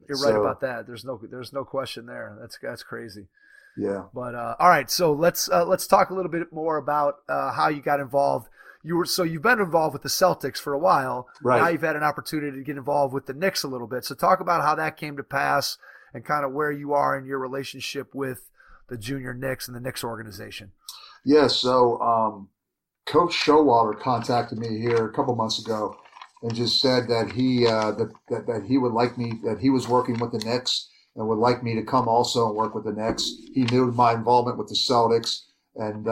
You're right about that. There's no question there. That's crazy. Yeah. But all right, so let's talk a little bit more about how you got involved. You've been involved with the Celtics for a while. Right. Now you've had an opportunity to get involved with the Knicks a little bit. So talk about how that came to pass and kind of where you are in your relationship with the Junior Knicks and the Knicks organization. Yeah. So Coach Showalter contacted me here a couple months ago and just said that he would like me, that he was working with the Knicks and would like me to come also and work with the Knicks. He knew my involvement with the Celtics. And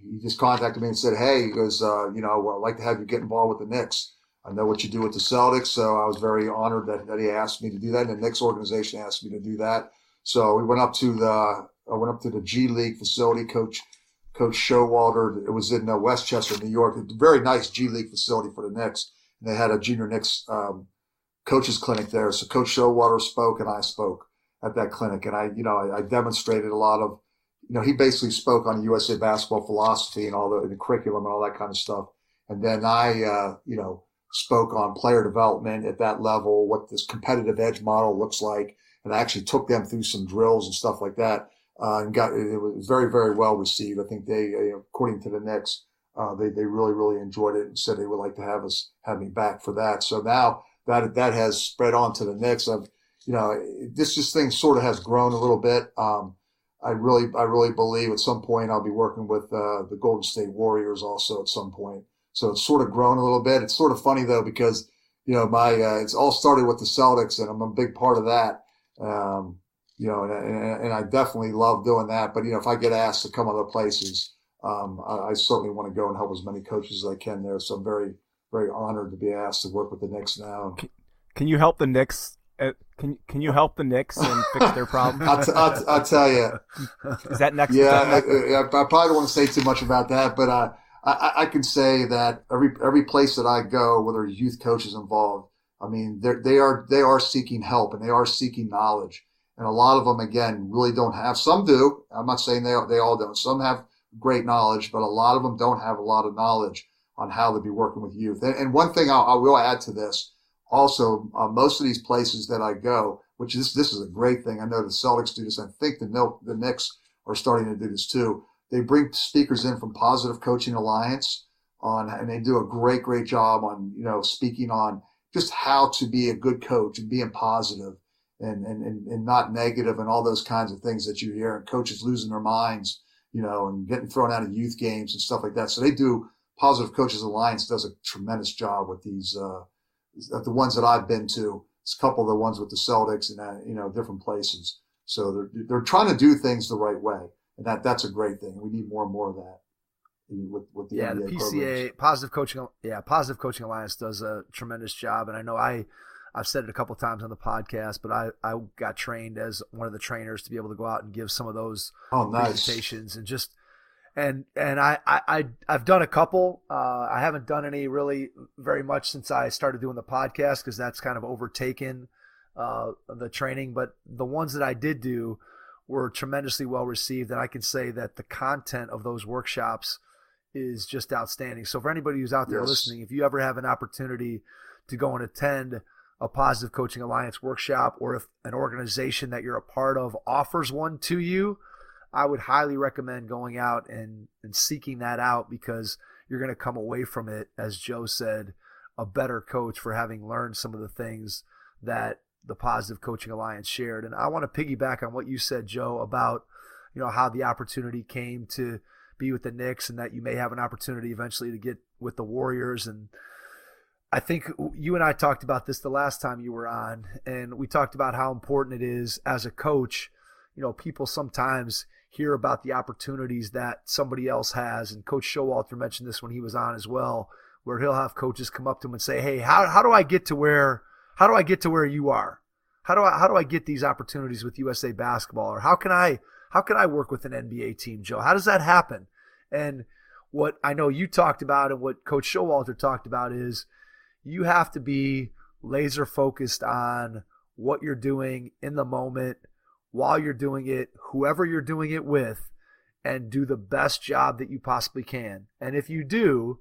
he just contacted me and said, hey, he goes, well, I'd like to have you get involved with the Knicks. I know what you do with the Celtics, so I was very honored that he asked me to do that. And the Knicks organization asked me to do that. So we went up to the G League facility. Coach Showalter, it was in Westchester, New York. It's a very nice G League facility for the Knicks. And they had a Junior Knicks coaches clinic there. So Coach Showalter spoke and I spoke at that clinic. And I demonstrated a lot of, he basically spoke on USA basketball philosophy and all the curriculum and all that kind of stuff. And then I, spoke on player development at that level, what this competitive edge model looks like. And I actually took them through some drills and stuff like that. And it was very, very well received. I think they, according to the Knicks, they really, really enjoyed it and said they would like to have me back for that. So now that has spread on to the Knicks. This thing sort of has grown a little bit. I really believe at some point I'll be working with the Golden State Warriors also at some point. So it's sort of grown a little bit. It's sort of funny though because it's all started with the Celtics and I'm a big part of that. And I definitely love doing that. But if I get asked to come other places, I certainly want to go and help as many coaches as I can there. So I'm very, very honored to be asked to work with the Knicks now. Can you help the Knicks? Can you help the Knicks and fix their problems? I'll tell you. Is that next? Yeah, I probably don't want to say too much about that, but I can say that every place that I go, where there's youth coaches involved, I mean, they are seeking help and they are seeking knowledge, and a lot of them again really don't have. Some do. I'm not saying they all don't. Some have great knowledge, but a lot of them don't have a lot of knowledge on how to be working with youth. And one thing I will add to this. Also, most of these places that I go, which this is a great thing. I know the Celtics do this. I think the Knicks are starting to do this too. They bring speakers in from Positive Coaching Alliance and they do a great job on, speaking on just how to be a good coach and being positive and not negative and all those kinds of things that you hear and coaches losing their minds, and getting thrown out of youth games and stuff like that. So they do, Positive Coaches Alliance does a tremendous job with these, the ones that I've been to, It's a couple of the ones with the Celtics and different places. So they're trying to do things the right way, and that's a great thing. We need more and more of that with the NBA the PCA programs. Positive Coaching Alliance does a tremendous job, and I know I've said it a couple of times on the podcast, but I got trained as one of the trainers to be able to go out and give some of those presentations and just and I've done a couple. I haven't done any really very much since I started doing the podcast because that's kind of overtaken the training. But the ones that I did do were tremendously well received, and I can say that the content of those workshops is just outstanding. So for anybody who's out there listening, if you ever have an opportunity to go and attend a Positive Coaching Alliance workshop, or if an organization that you're a part of offers one to you, I would highly recommend going out and seeking that out, because you're going to come away from it, as Joe said, a better coach for having learned some of the things that the Positive Coaching Alliance shared. And I want to piggyback on what you said, Joe, about how the opportunity came to be with the Knicks, and that you may have an opportunity eventually to get with the Warriors. And I think you and I talked about this the last time you were on, and we talked about how important it is as a coach. People sometimes hear about the opportunities that somebody else has, and Coach Showalter mentioned this when he was on as well, where he'll have coaches come up to him and say, "Hey, how do I get to where you are? How do I get these opportunities with USA Basketball, or how can I work with an NBA team, Joe? How does that happen?" And what I know you talked about, and what Coach Showalter talked about, is you have to be laser focused on what you're doing in the moment, while you're doing it, whoever you're doing it with, and do the best job that you possibly can. And if you do,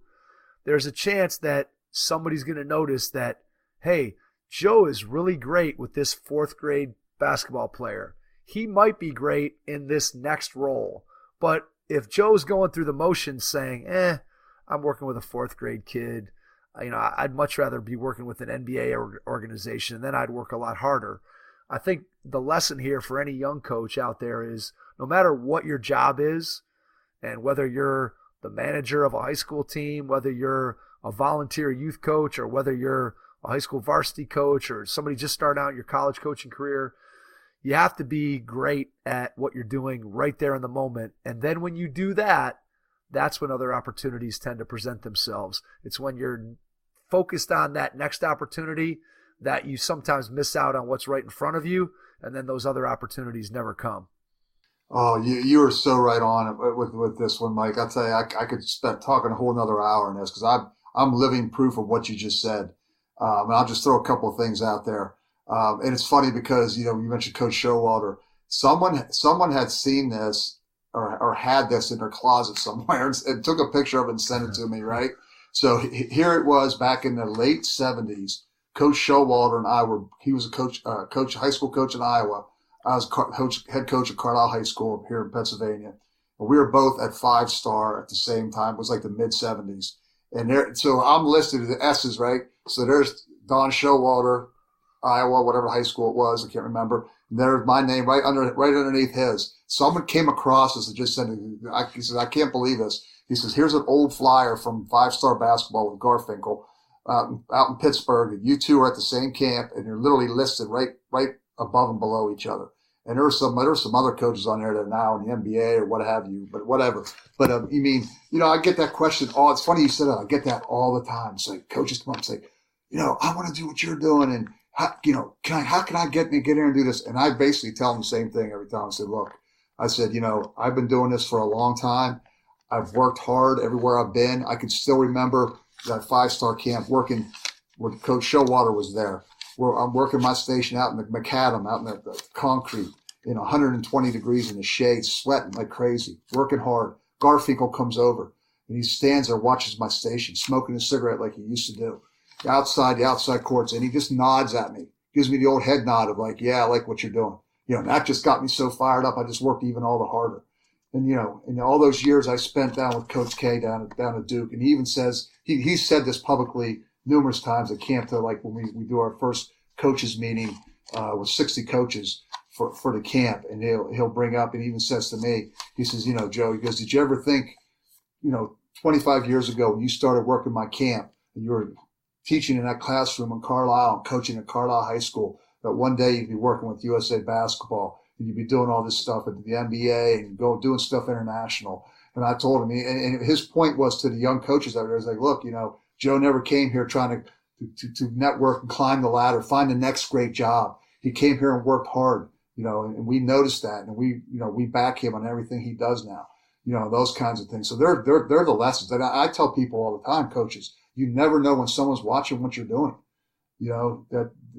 there's a chance that somebody's going to notice that, hey, Joe is really great with this fourth grade basketball player. He might be great in this next role. But if Joe's going through the motions saying, I'm working with a fourth grade kid, I'd much rather be working with an NBA organization, and then I'd work a lot harder. I think the lesson here for any young coach out there is, no matter what your job is, and whether you're the manager of a high school team, whether you're a volunteer youth coach, or whether you're a high school varsity coach, or somebody just starting out your college coaching career, you have to be great at what you're doing right there in the moment. And then when you do that, that's when other opportunities tend to present themselves. It's when you're focused on that next opportunity that you sometimes miss out on what's right in front of you, and then those other opportunities never come. Oh, you are so right on with this one, Mike. I'll tell you, I could spend talking a whole another hour on this, because I'm living proof of what you just said. And I'll just throw a couple of things out there. And it's funny because, you mentioned Coach Showalter. Someone had seen this or had this in their closet somewhere and took a picture of it and sent it to me, right? So here it was back in the late 70s. Coach Showalter and he was a high school coach in Iowa. I was head coach at Carlisle High School here in Pennsylvania. And we were both at 5-star at the same time. It was like the mid 70s. And so I'm listed as the S's, right? So there's Don Showalter, Iowa, whatever high school it was, I can't remember. And there's my name right underneath his. Someone came across us and just said, he says, "I can't believe this." He says, "Here's an old flyer from 5-star basketball with Garfinkel out in Pittsburgh. And you two are at the same camp, and you're literally listed right above and below each other." And there were some other coaches on there that are now in the NBA or what have you, but whatever. But I get that question. It's funny you said that. I get that all the time. It's like coaches come up and say, "I want to do what you're doing, and how can I get in and do this?" And I basically tell them the same thing every time. I said, "Look," I said, "I've been doing this for a long time. I've worked hard everywhere I've been. I can still remember that 5-star camp working where Coach Showalter was there, where I'm working my station out in the macadam, out in the concrete, 120 degrees in the shade, sweating like crazy, working hard. Garfinkel comes over, and he stands there, watches my station, smoking a cigarette like he used to do, the outside courts, and he just nods at me, gives me the old head nod of like, "Yeah, I like what you're doing." And that just got me so fired up. I just worked even all the harder. And, in all those years I spent down with Coach K down at Duke, and he even says, he said this publicly numerous times at camp, to like when we do our first coaches meeting with 60 coaches for the camp, and he'll bring up, and he even says to me, he says, "Joe," he goes, "did you ever think, 25 years ago when you started working my camp, and you were teaching in that classroom in Carlisle and coaching at Carlisle High School, that one day you'd be working with USA Basketball and you'd be doing all this stuff at the NBA and doing stuff international. And I told him, and his point was to the young coaches out there, is like, look, Joe never came here trying to network and climb the ladder, find the next great job. He came here and worked hard, and we noticed that, and we back him on everything he does now, those kinds of things. So they're the lessons. And I tell people all the time, coaches, you never know when someone's watching what you're doing.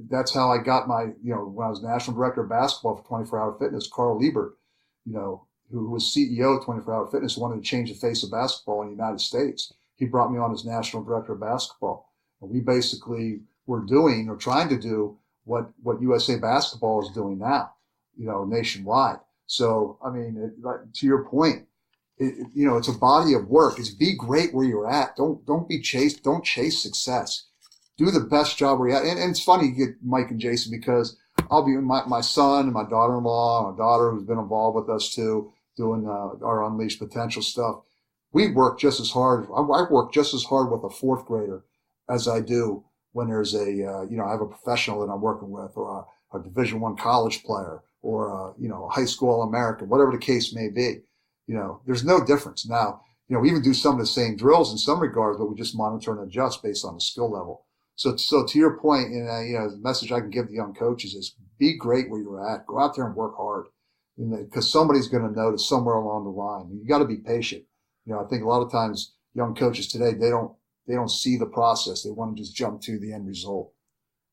That's how I got my, when I was national director of basketball for 24 Hour Fitness, Carl Liebert, who was CEO of 24 Hour Fitness, wanted to change the face of basketball in the United States. He brought me on as national director of basketball. And we basically were doing or trying to do what USA Basketball is doing now, nationwide. So, to your point, it's a body of work. It's be great where you're at. Don't chase success. Do the best job where you're at. And it's funny you get Mike and Jason, because I'll be my son and my daughter-in-law, my daughter who's been involved with us too, doing our Unleashed Potential stuff. We work just as hard. I work just as hard with a fourth grader as I do when there's I have a professional that I'm working with, or a Division I college player, or a high school All-American, whatever the case may be. There's no difference. Now, we even do some of the same drills in some regards, but we just monitor and adjust based on the skill level. So to your point, the message I can give the young coaches is be great where you're at. Go out there and work hard, because somebody's going to notice somewhere along the line. You got to be patient. I think a lot of times young coaches today, they don't see the process. They want to just jump to the end result,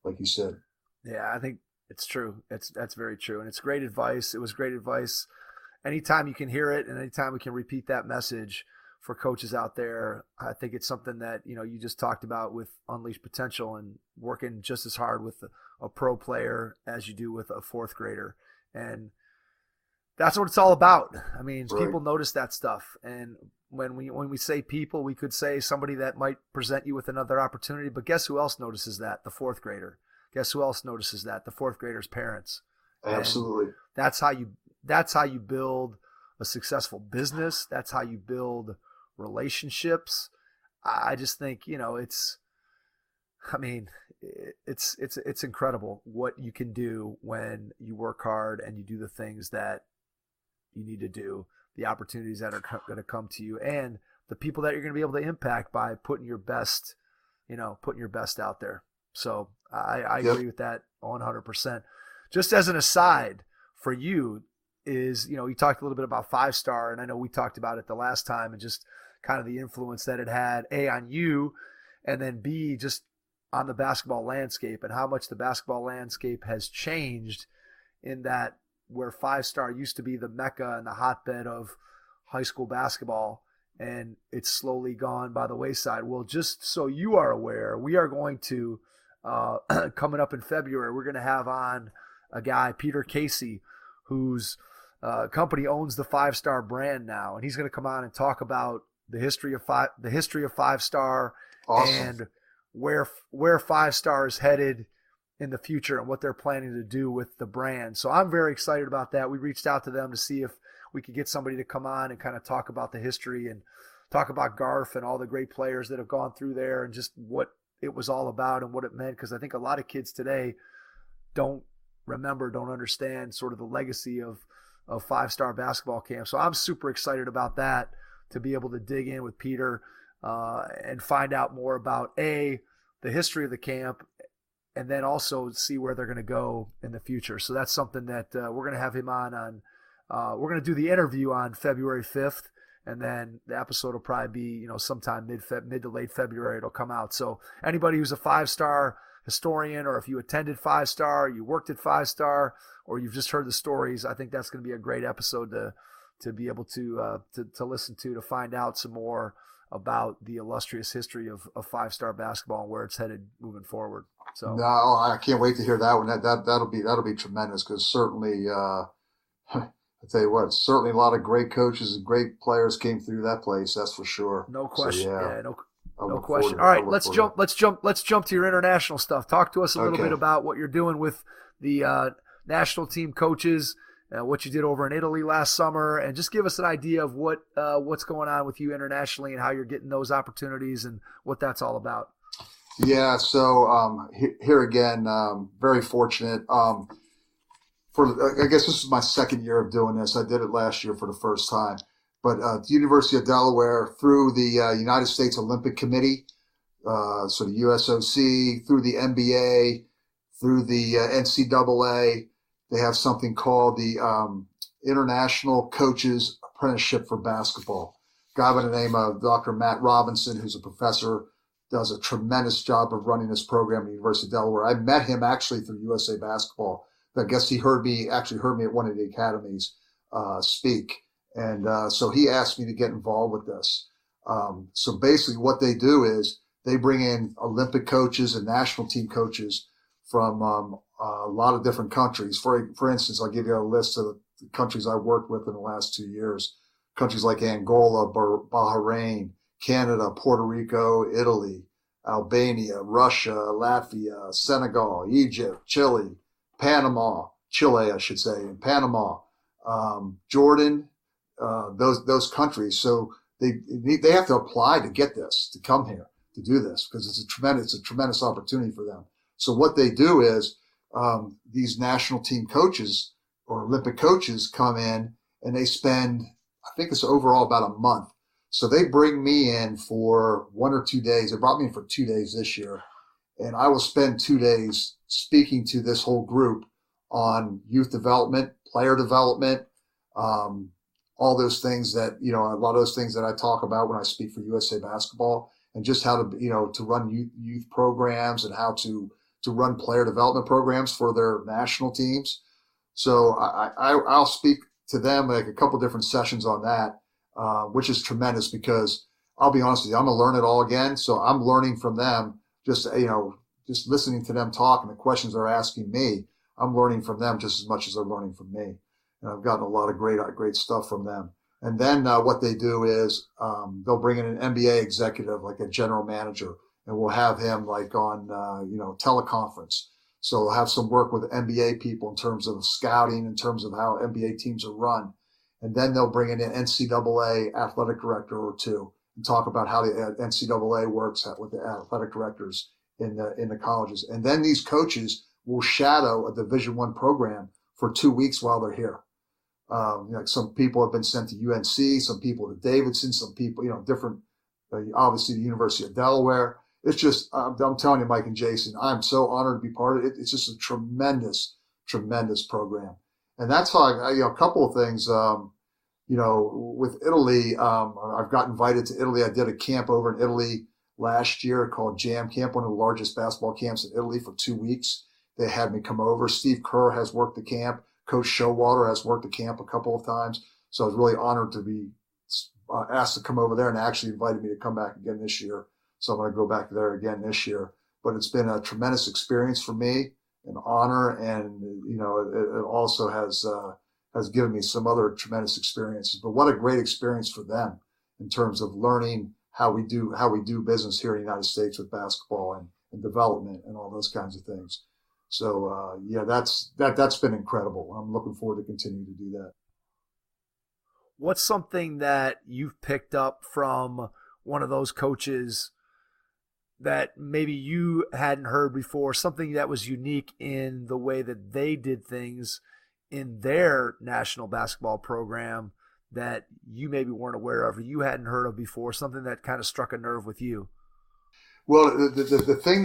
like you said. Yeah, I think it's true. That's very true. And it's great advice. It was great advice. Anytime you can hear it and anytime we can repeat that message for coaches out there, I think it's something that, you just talked about with Unleashed Potential and working just as hard with a pro player as you do with a fourth grader. And that's what it's all about. Right. People notice that stuff. And when we say people, we could say somebody that might present you with another opportunity, but guess who else notices that? The fourth grader. Guess who else notices that? The fourth grader's parents. Absolutely. And that's how you build a successful business. That's how you build relationships. I just think, it's incredible what you can do when you work hard and you do the things that you need to do, the opportunities that are going to come to you, and the people that you're going to be able to impact by putting your best out there. So I agree with that 100%. Just as an aside for you is, you talked a little bit about 5-star, and I know we talked about it the last time, and just kind of the influence that it had, A, on you, and then B, just on the basketball landscape, and how much the basketball landscape has changed in that, where 5-star used to be the mecca and the hotbed of high school basketball, and it's slowly gone by the wayside. Well, just so you are aware, we are going to, coming up in February, we're going to have on a guy, Peter Casey, whose company owns the 5-star brand now, and he's going to come on and talk about the history of 5-star, awesome, and where 5-star is headed in the future and what they're planning to do with the brand. So I'm very excited about that. We reached out to them to see if we could get somebody to come on and kind of talk about the history and talk about Garf and all the great players that have gone through there and just what it was all about and what it meant. Because I think a lot of kids today don't understand sort of the legacy of 5-star basketball camp. So I'm super excited about that, to be able to dig in with Peter and find out more about the history of the camp, and then also see where they're going to go in the future. So that's something that we're going to have him on. We're going to do the interview on February 5th, and then the episode will probably be, sometime mid to late February it'll come out. So anybody who's a 5-star historian, or if you attended 5-star, you worked at 5-star, or you've just heard the stories, I think that's going to be a great episode to be able to listen to find out some more about the illustrious history of 5-star basketball and where it's headed moving forward. So no, I can't wait to hear that one. That'll be tremendous, because certainly I tell you what, certainly a lot of great coaches and great players came through that place. That's for sure. No question. So, no question. All right, let's jump to your international stuff. Talk to us a little bit about what you're doing with the national team coaches, what you did over in Italy last summer, and just give us an idea of what's going on with you internationally and how you're getting those opportunities and what that's all about. Yeah, so here again, very fortunate. I guess this is my second year of doing this. I did it last year for the first time. But the University of Delaware, through the United States Olympic Committee, so the USOC, through the NBA, through the NCAA, they have something called the International Coaches Apprenticeship for Basketball. A guy by the name of Dr. Matt Robinson, who's a professor, does a tremendous job of running this program at the University of Delaware. I met him actually through USA Basketball. I guess he heard me at one of the academies speak. And so he asked me to get involved with this. So basically what they do is they bring in Olympic coaches and national team coaches from a lot of different countries. For instance, I'll give you a list of the countries I worked with in the last 2 years. Countries like Angola, Bahrain, Canada, Puerto Rico, Italy, Albania, Russia, Latvia, Senegal, Egypt, Chile, Chile, I should say, and Panama, Jordan, those countries. So they have to apply to get this, to come here, to do this, because it's a tremendous opportunity for them. So what they do is these national team coaches or Olympic coaches come in and they spend, I think it's overall about a month. So they bring me in for 1 or 2 days. They brought me in for 2 days this year. And I will spend 2 days speaking to this whole group on youth development, player development, all those things that, a lot of those things that I talk about when I speak for USA Basketball, and just how to, to run youth programs and how to run player development programs for their national teams. So I'll speak to them like a couple different sessions on that, which is tremendous because I'll be honest with you, I'm going to learn it all again. So I'm learning from them, just listening to them talk and the questions they're asking me. I'm learning from them just as much as they're learning from me. And I've gotten a lot of great stuff from them. And then what they do is they'll bring in an NBA executive, like a general manager, and we'll have him like on, teleconference. So we'll have some work with NBA people in terms of scouting, in terms of how NBA teams are run. And then they'll bring in an NCAA athletic director or two and talk about how the NCAA works with the athletic directors in the colleges. And then these coaches will shadow a Division I program for 2 weeks while they're here. Some people have been sent to UNC, some people to Davidson, some people, different, obviously the University of Delaware. It's just, I'm telling you, Mike and Jason, I'm so honored to be part of it. It's just a tremendous program. And that's how a couple of things, with Italy, I've got invited to Italy. I did a camp over in Italy last year called Jam Camp, one of the largest basketball camps in Italy for 2 weeks. They had me come over. Steve Kerr has worked the camp. Coach Showalter has worked the camp a couple of times. So I was really honored to be asked to come over there, and actually invited me to come back again this year. So I'm going to go back there again this year. But it's been a tremendous experience for me, an honor, and it also has given me some other tremendous experiences. But what a great experience for them in terms of learning how we do business here in the United States with basketball and development and all those kinds of things. So that's been incredible. I'm looking forward to continuing to do that. What's something that you've picked up from one of those coaches that maybe you hadn't heard before, something that was unique in the way that they did things in their national basketball program that you maybe weren't aware of or you hadn't heard of before, something that kind of struck a nerve with you? Well, the thing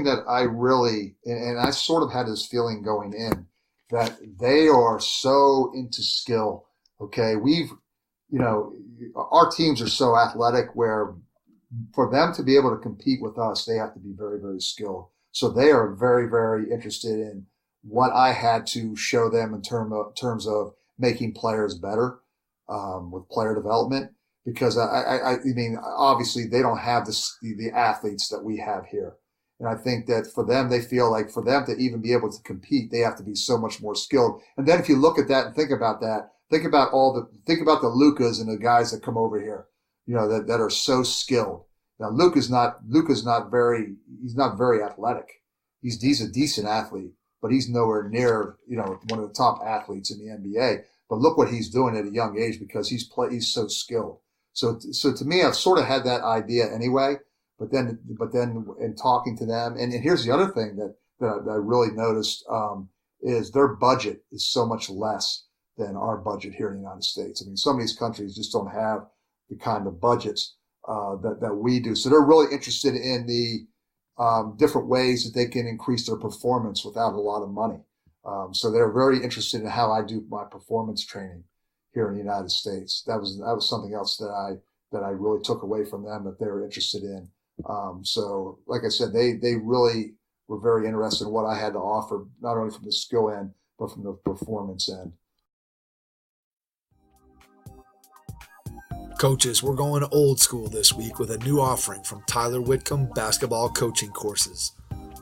that I really, and I sort of had this feeling going in, that they are so into skill. Okay, our teams are so athletic where for them to be able to compete with us, they have to be very, very skilled. So they are very, very interested in what I had to show them in terms of making players better with player development. Because I mean, obviously they don't have the athletes that we have here. And I think that for them, they feel like for them to even be able to compete, they have to be so much more skilled. And then if you look at that and think about that, think about the Lucas and the guys that come over here, that are so skilled. Now Luka's not very athletic. He's a decent athlete, but he's nowhere near, one of the top athletes in the NBA. But look what he's doing at a young age because he's so skilled. So to me, I've sort of had that idea anyway, But then in talking to them, and here's the other thing that I really noticed, is their budget is so much less than our budget here in the United States. I mean, some of these countries just don't have the kind of budgets that we do. So they're really interested in the different ways that they can increase their performance without a lot of money. So they're very interested in how I do my performance training here in the United States. That was something else that I really took away from them that they were interested in. So like I said, they really were very interested in what I had to offer, not only from the skill end, but from the performance end. Coaches, we're going old school this week with a new offering from Tyler Whitcomb Basketball Coaching Courses.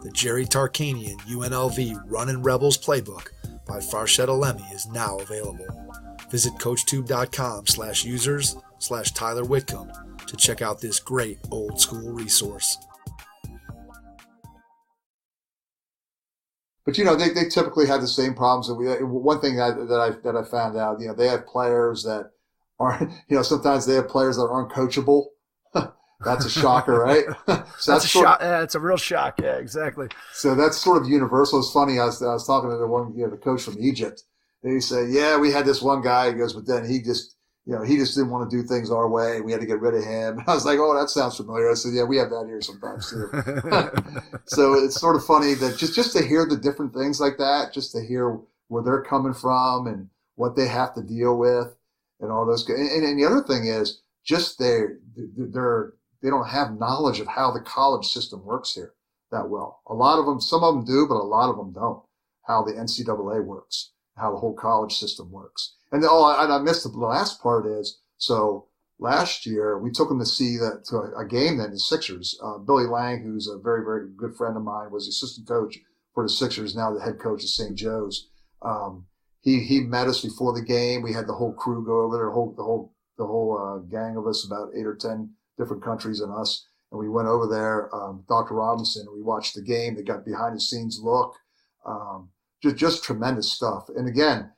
The Jerry Tarkanian UNLV Runnin' Rebels Playbook by Farshad Alemi is now available. Visit coachtube.com/users/Tyler Whitcomb to check out this great old school resource. But they typically have the same problems that we. One thing that I found out, they have players that aren't. Sometimes they have players that aren't coachable. That's a shocker, right? So that's a shock. Yeah, it's a real shock. Yeah, exactly. So that's sort of universal. It's funny. I was talking to the coach from Egypt. And he said, "Yeah, we had this one guy." He goes, "But then he just didn't want to do things our way. We had to get rid of him." And I was like, "Oh, that sounds familiar." I said, "Yeah, we have that here sometimes too." So it's sort of funny that just to hear the different things like that, just to hear where they're coming from and what they have to deal with and all those. And the other thing is just they don't have knowledge of how the college system works here that well. A lot of them, some of them do, but a lot of them don't. How the NCAA works, how the whole college system works. And I missed the last part is, so last year we took them to see to a game then, the Sixers. Billy Lang, who's a very, very good friend of mine, was the assistant coach for the Sixers, now the head coach of St. Joe's. He met us before the game. We had the whole crew go over there, the whole gang of us, about 8 or 10 different countries and us. And we went over there, Dr. Robinson, and we watched the game. They got behind the scenes look, just tremendous stuff. And again,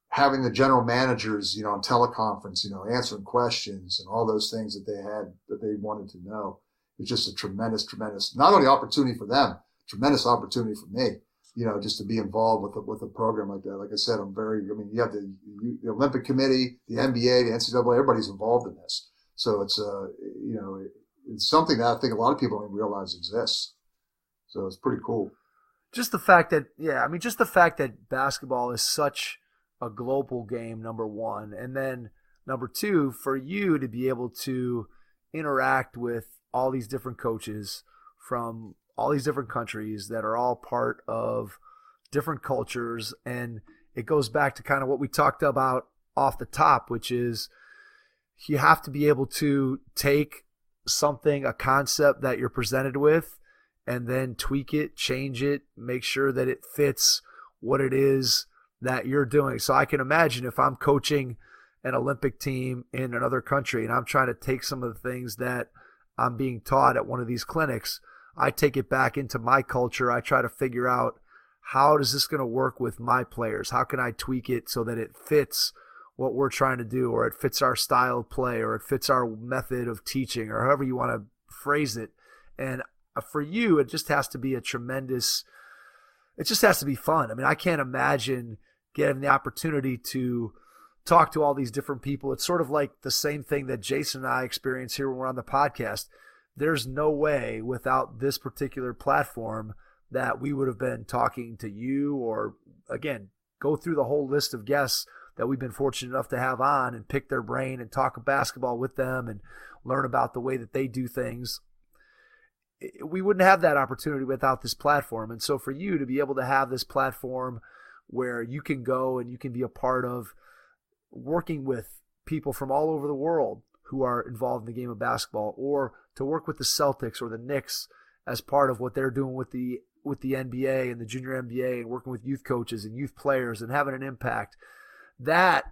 having the general managers, on teleconference, answering questions and all those things that they wanted to know. It's just a tremendous, not only opportunity for them, tremendous opportunity for me, just to be involved with a program like that. Like I said, you have the Olympic Committee, the NBA, the NCAA, everybody's involved in this. So it's, it's something that I think a lot of people don't even realize exists. So it's pretty cool. Just the fact that basketball is such a global game, number one. And then number two, for you to be able to interact with all these different coaches from all these different countries that are all part of different cultures. And it goes back to kind of what we talked about off the top, which is you have to be able to take something, a concept that you're presented with, and then tweak it, change it, make sure that it fits what it is that you're doing. So I can imagine if I'm coaching an Olympic team in another country and I'm trying to take some of the things that I'm being taught at one of these clinics, I take it back into my culture. I try to figure out, how is this going to work with my players? How can I tweak it so that it fits what we're trying to do, or it fits our style of play, or it fits our method of teaching, or however you want to phrase it. And for you, it just has to be it just has to be fun. I mean, I can't imagine getting the opportunity to talk to all these different people. It's sort of like the same thing that Jason and I experience here when we're on the podcast. There's no way without this particular platform that we would have been talking to you, or again, go through the whole list of guests that we've been fortunate enough to have on and pick their brain and talk basketball with them and learn about the way that they do things. We wouldn't have that opportunity without this platform. And so for you to be able to have this platform where you can go and you can be a part of working with people from all over the world who are involved in the game of basketball, or to work with the Celtics or the Knicks as part of what they're doing with the NBA and the Junior NBA, and working with youth coaches and youth players and having an impact. That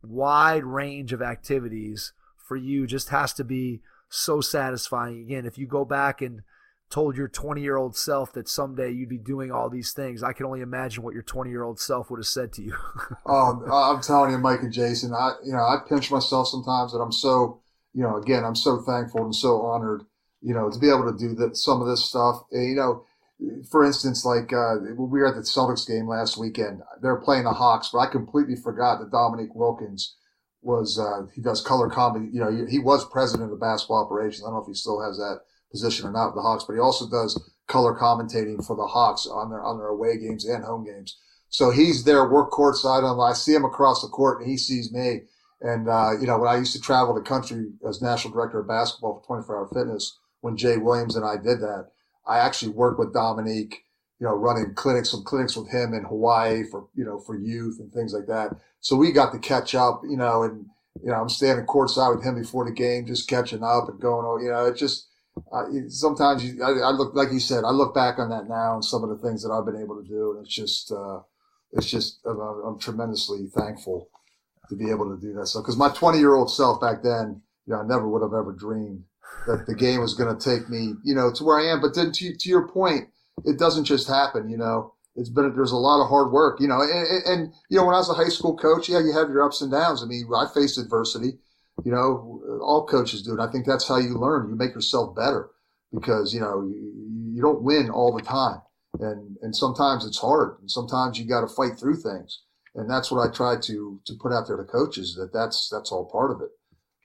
wide range of activities for you just has to be so satisfying. Again, if you go back and told your 20-year-old self that someday you'd be doing all these things, I can only imagine what your 20-year-old self would have said to you. I'm telling you, Mike and Jason, I pinch myself sometimes that I'm so again, I'm so thankful and so honored, to be able to do some of this stuff. And, for instance, like we were at the Celtics game last weekend. They're playing the Hawks, but I completely forgot that Dominique Wilkins he does color comedy. He was president of basketball operations. I don't know if he still has that position or not with the Hawks, but he also does color commentating for the Hawks on their away games and home games. So he's there, work courtside. I see him across the court, and he sees me. And, when I used to travel the country as national director of basketball for 24 Hour Fitness, when Jay Williams and I did that, I actually worked with Dominique, running some clinics with him in Hawaii for youth and things like that. So we got to catch up, and, I'm standing courtside with him before the game, just catching up and going, it just, sometimes I look, like you said, I look back on that now and some of the things that I've been able to do. And it's just, I'm tremendously thankful to be able to do that. So, cause my 20-year-old self back then, I never would have ever dreamed that the game was going to take me, to where I am. But then to your point, it doesn't just happen, there's a lot of hard work, and when I was a high school coach, you have your ups and downs. I mean, I faced adversity, all coaches do. And I think that's how you learn. You make yourself better because, you don't win all the time. And sometimes it's hard. And sometimes you got to fight through things. And that's what I try to put out there to coaches, that's all part of it,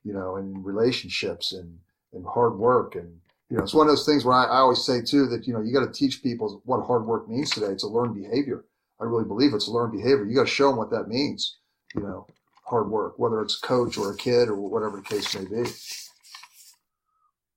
and relationships and hard work. And, it's one of those things where I always say too, that, you got to teach people what hard work means today. It's a learned behavior. I really believe it's a learned behavior. You got to show them what that means, hard work, whether it's a coach or a kid or whatever the case may be.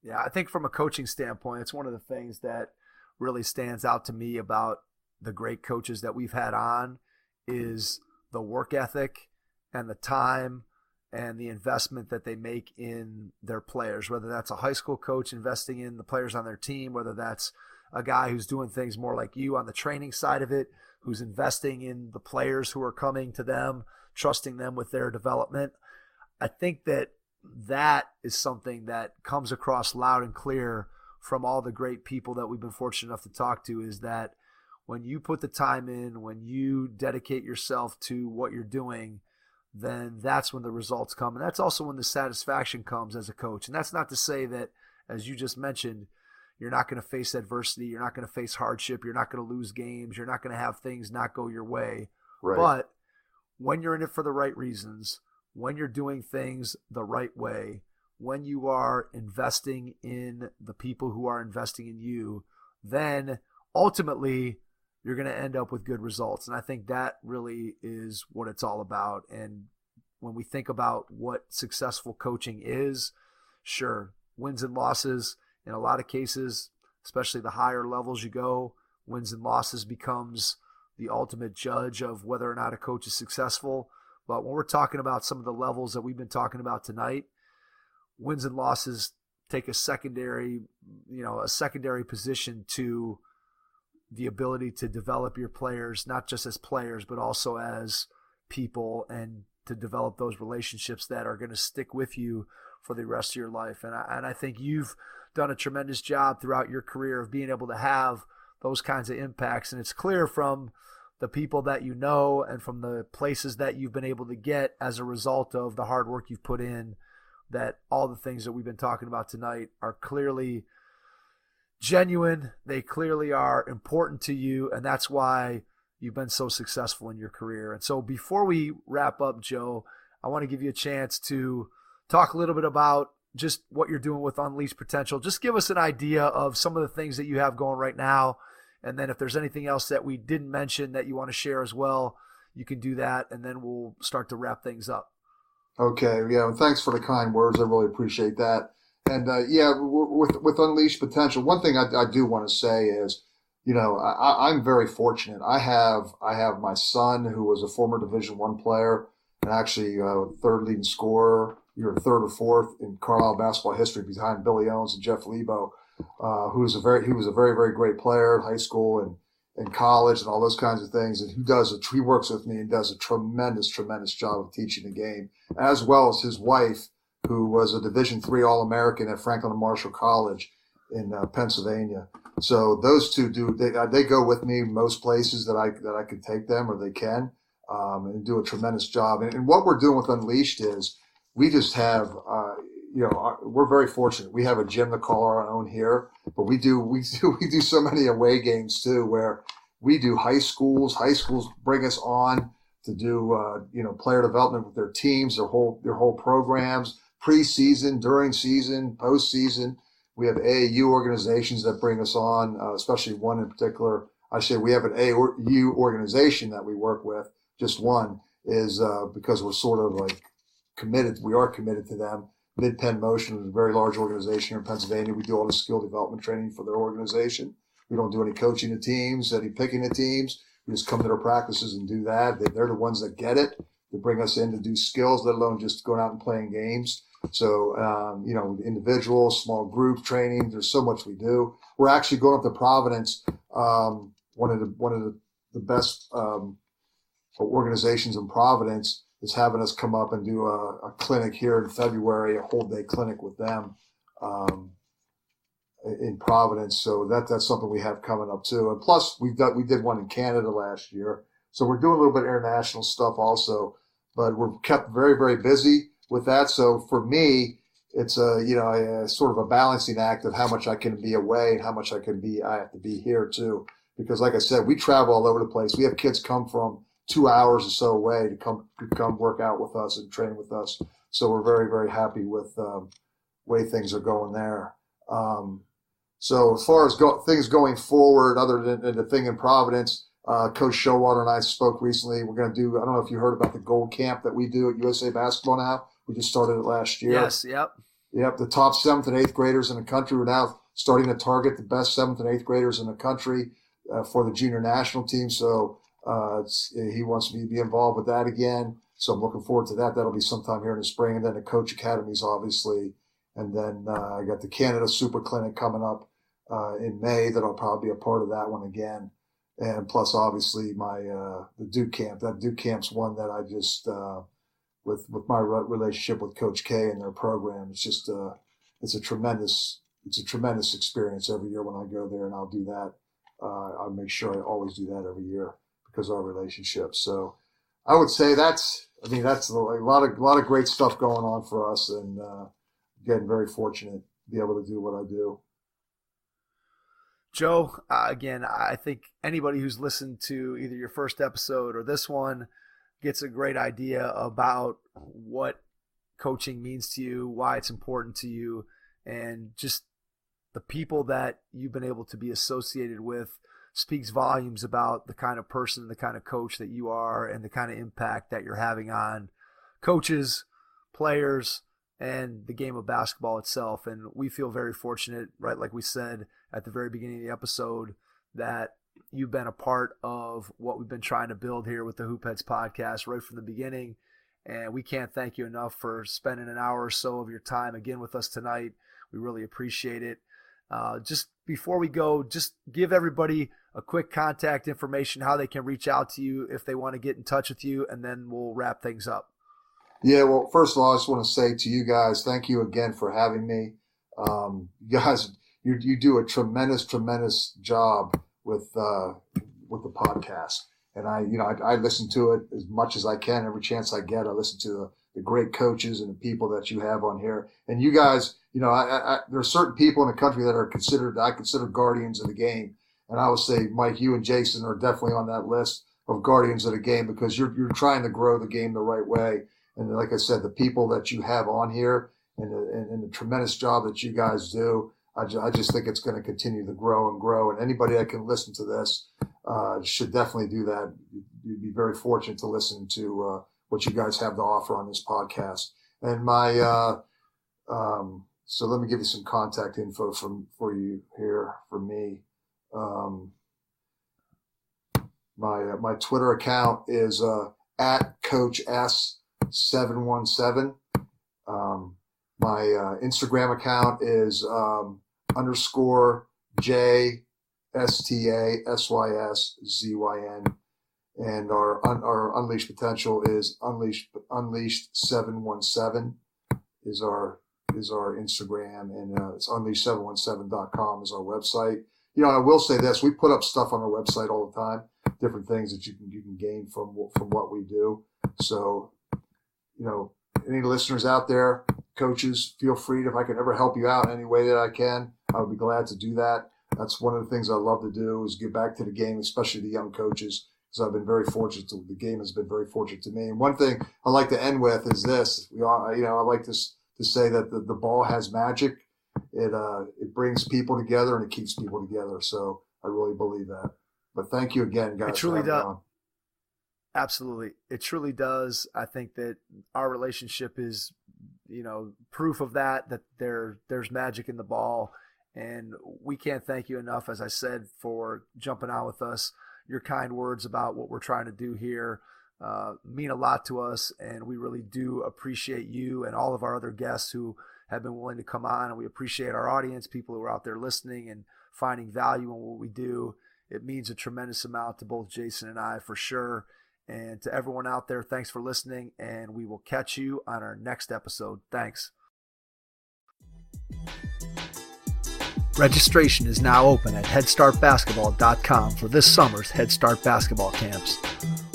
Yeah. I think from a coaching standpoint, it's one of the things that really stands out to me about the great coaches that we've had on is the work ethic and the time and the investment that they make in their players, whether that's a high school coach investing in the players on their team, whether that's a guy who's doing things more like you on the training side of it, who's investing in the players who are coming to them, trusting them with their development. I think that is something that comes across loud and clear from all the great people that we've been fortunate enough to talk to, is that when you put the time in, when you dedicate yourself to what you're doing, then that's when the results come. And that's also when the satisfaction comes as a coach. And that's not to say that, as you just mentioned, you're not going to face adversity, you're not going to face hardship, you're not going to lose games, you're not going to have things not go your way. Right. But when you're in it for the right reasons, when you're doing things the right way, when you are investing in the people who are investing in you, then ultimately you're going to end up with good results. And I think that really is what it's all about. And when we think about what successful coaching is, sure, wins and losses, in a lot of cases, especially the higher levels you go, wins and losses becomes the ultimate judge of whether or not a coach is successful. But when we're talking about some of the levels that we've been talking about tonight, wins and losses take a secondary position to the ability to develop your players, not just as players, but also as people, and to develop those relationships that are going to stick with you for the rest of your life. And I think you've done a tremendous job throughout your career of being able to have those kinds of impacts. And it's clear from the people that you know and from the places that you've been able to get as a result of the hard work you've put in, that all the things that we've been talking about tonight are clearly genuine. They clearly are important to you, and that's why you've been so successful in your career. And so before we wrap up, Joe, I want to give you a chance to talk a little bit about just what you're doing with Unleashed Potential. Just give us an idea of some of the things that you have going right now, and then if there's anything else that we didn't mention that you want to share as well, you can do that, and then we'll start to wrap things up. Okay, yeah, well, thanks for the kind words. I really appreciate that. And with Unleashed Potential, one thing I do want to say is, I'm very fortunate. I have my son, who was a former Division I player and actually third leading scorer, third or fourth in Carlisle basketball history behind Billy Owens and Jeff Lebo, who was a very, very great player in high school and college and all those kinds of things. And he works with me and does a tremendous job of teaching the game, as well as his wife, who was a Division III All-American at Franklin and Marshall College in Pennsylvania. So those two they go with me most places that I could take them, or they can, and do a tremendous job. And what we're doing with Unleashed is we just have, we're very fortunate. We have a gym to call our own here, but we do so many away games too, where we do high schools. High schools bring us on to do player development with their teams, their whole programs, preseason, during season, postseason. We have AAU organizations that bring us on, especially one in particular. I say we have an AAU organization that we work with. Just one is because we're sort of like committed. We are committed to them. Mid-Penn Motion is a very large organization here in Pennsylvania. We do all the skill development training for their organization. We don't do any coaching of teams, any picking of teams. We just come to their practices and do that. They're the ones that get it. They bring us in to do skills, let alone just going out and playing games. So, individual, small group training. There's so much we do. We're actually going up to Providence. One of the best organizations in Providence is having us come up and do a clinic here in February, a whole day clinic with them in Providence. So that's something we have coming up too. And plus we did one in Canada last year. So we're doing a little bit of international stuff also, but we're kept very, very busy with that. So for me, it's a sort of a balancing act of how much I can be away and how much I have to be here too. Because like I said, we travel all over the place. We have kids come from 2 hours or so away to come work out with us and train with us. So we're very, very happy with the way things are going there. So as far as things going forward, other than the thing in Providence, Coach Showalter and I spoke recently. We're going to do, I don't know if you heard about the gold camp that we do at USA Basketball now. We just started it last year. Yes, yep. Yep, the top 7th and 8th graders in the country. We're now starting to target the best 7th and 8th graders in the country for the junior national team. So he wants me to be involved with that again. So I'm looking forward to that. That'll be sometime here in the spring. And then the Coach Academies, obviously. And then I got the Canada Super Clinic coming up in May. That'll probably be a part of that one again. And plus, obviously, the Duke camp. That Duke camp's one that I just with my relationship with Coach K and their program. It's just it's a tremendous experience every year when I go there, and I'll do that. I'll make sure I always do that every year because of our relationship. So I would say that's a lot of great stuff going on for us, and getting very fortunate to be able to do what I do. Joe, again, I think anybody who's listened to either your first episode or this one gets a great idea about what coaching means to you, why it's important to you, and just the people that you've been able to be associated with speaks volumes about the kind of person, the kind of coach that you are, and the kind of impact that you're having on coaches, players, and the game of basketball itself. And we feel very fortunate, right, like we said at the very beginning of the episode, that you've been a part of what we've been trying to build here with the Hoopheads podcast right from the beginning. And we can't thank you enough for spending an hour or so of your time again with us tonight. We really appreciate it. Just before we go, just give everybody a quick contact information, how they can reach out to you if they want to get in touch with you, and then we'll wrap things up. Yeah, well, first of all, I just want to say to you guys, thank you again for having me. You guys, you do a tremendous job with the podcast, and I listen to it as much as I can. Every chance I get, I listen to the great coaches and the people that you have on here. And you guys, there are certain people in the country that I consider guardians of the game, and I would say, Mike, you and Jason are definitely on that list of guardians of the game because you're trying to grow the game the right way. And like I said, the people that you have on here and the tremendous job that you guys do, I just think it's going to continue to grow and grow. And anybody that can listen to this should definitely do that. You'd be very fortunate to listen to what you guys have to offer on this podcast. And so let me give you some contact info for you here for me. My Twitter account is at Coach S717. My Instagram account is _JSTASYSZYN, and our Unleashed Potential is Unleashed 717 is our Instagram, and it's unleashed717.com is our website. I will say this: we put up stuff on our website all the time, different things that you can gain from what we do. So, any listeners out there, coaches, feel free. If I can ever help you out in any way that I can, I would be glad to do that. That's one of the things I love to do, is give back to the game, especially the young coaches, because I've been very fortunate. The game has been very fortunate to me. And one thing I like to end with is this. I like to say that the ball has magic. It brings people together and it keeps people together. So I really believe that. But thank you again, guys. It truly does. Absolutely. It truly does. I think that our relationship is, proof of that there's magic in the ball. And we can't thank you enough, as I said, for jumping on with us. Your kind words about what we're trying to do here mean a lot to us. And we really do appreciate you and all of our other guests who have been willing to come on. And we appreciate our audience, people who are out there listening and finding value in what we do. It means a tremendous amount to both Jason and I, for sure. And to everyone out there, thanks for listening, and we will catch you on our next episode. Thanks. Registration is now open at headstartbasketball.com for this summer's Head Start basketball camps.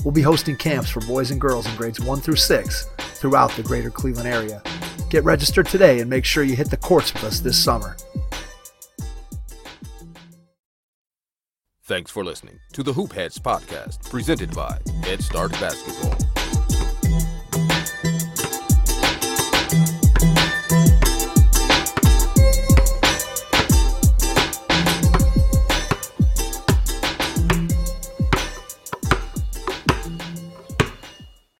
We'll be hosting camps for boys and girls in grades 1 through 6 throughout the greater Cleveland area. Get registered today and make sure you hit the courts with us this summer. Thanks for listening to the Hoop Heads podcast, presented by Head Start Basketball.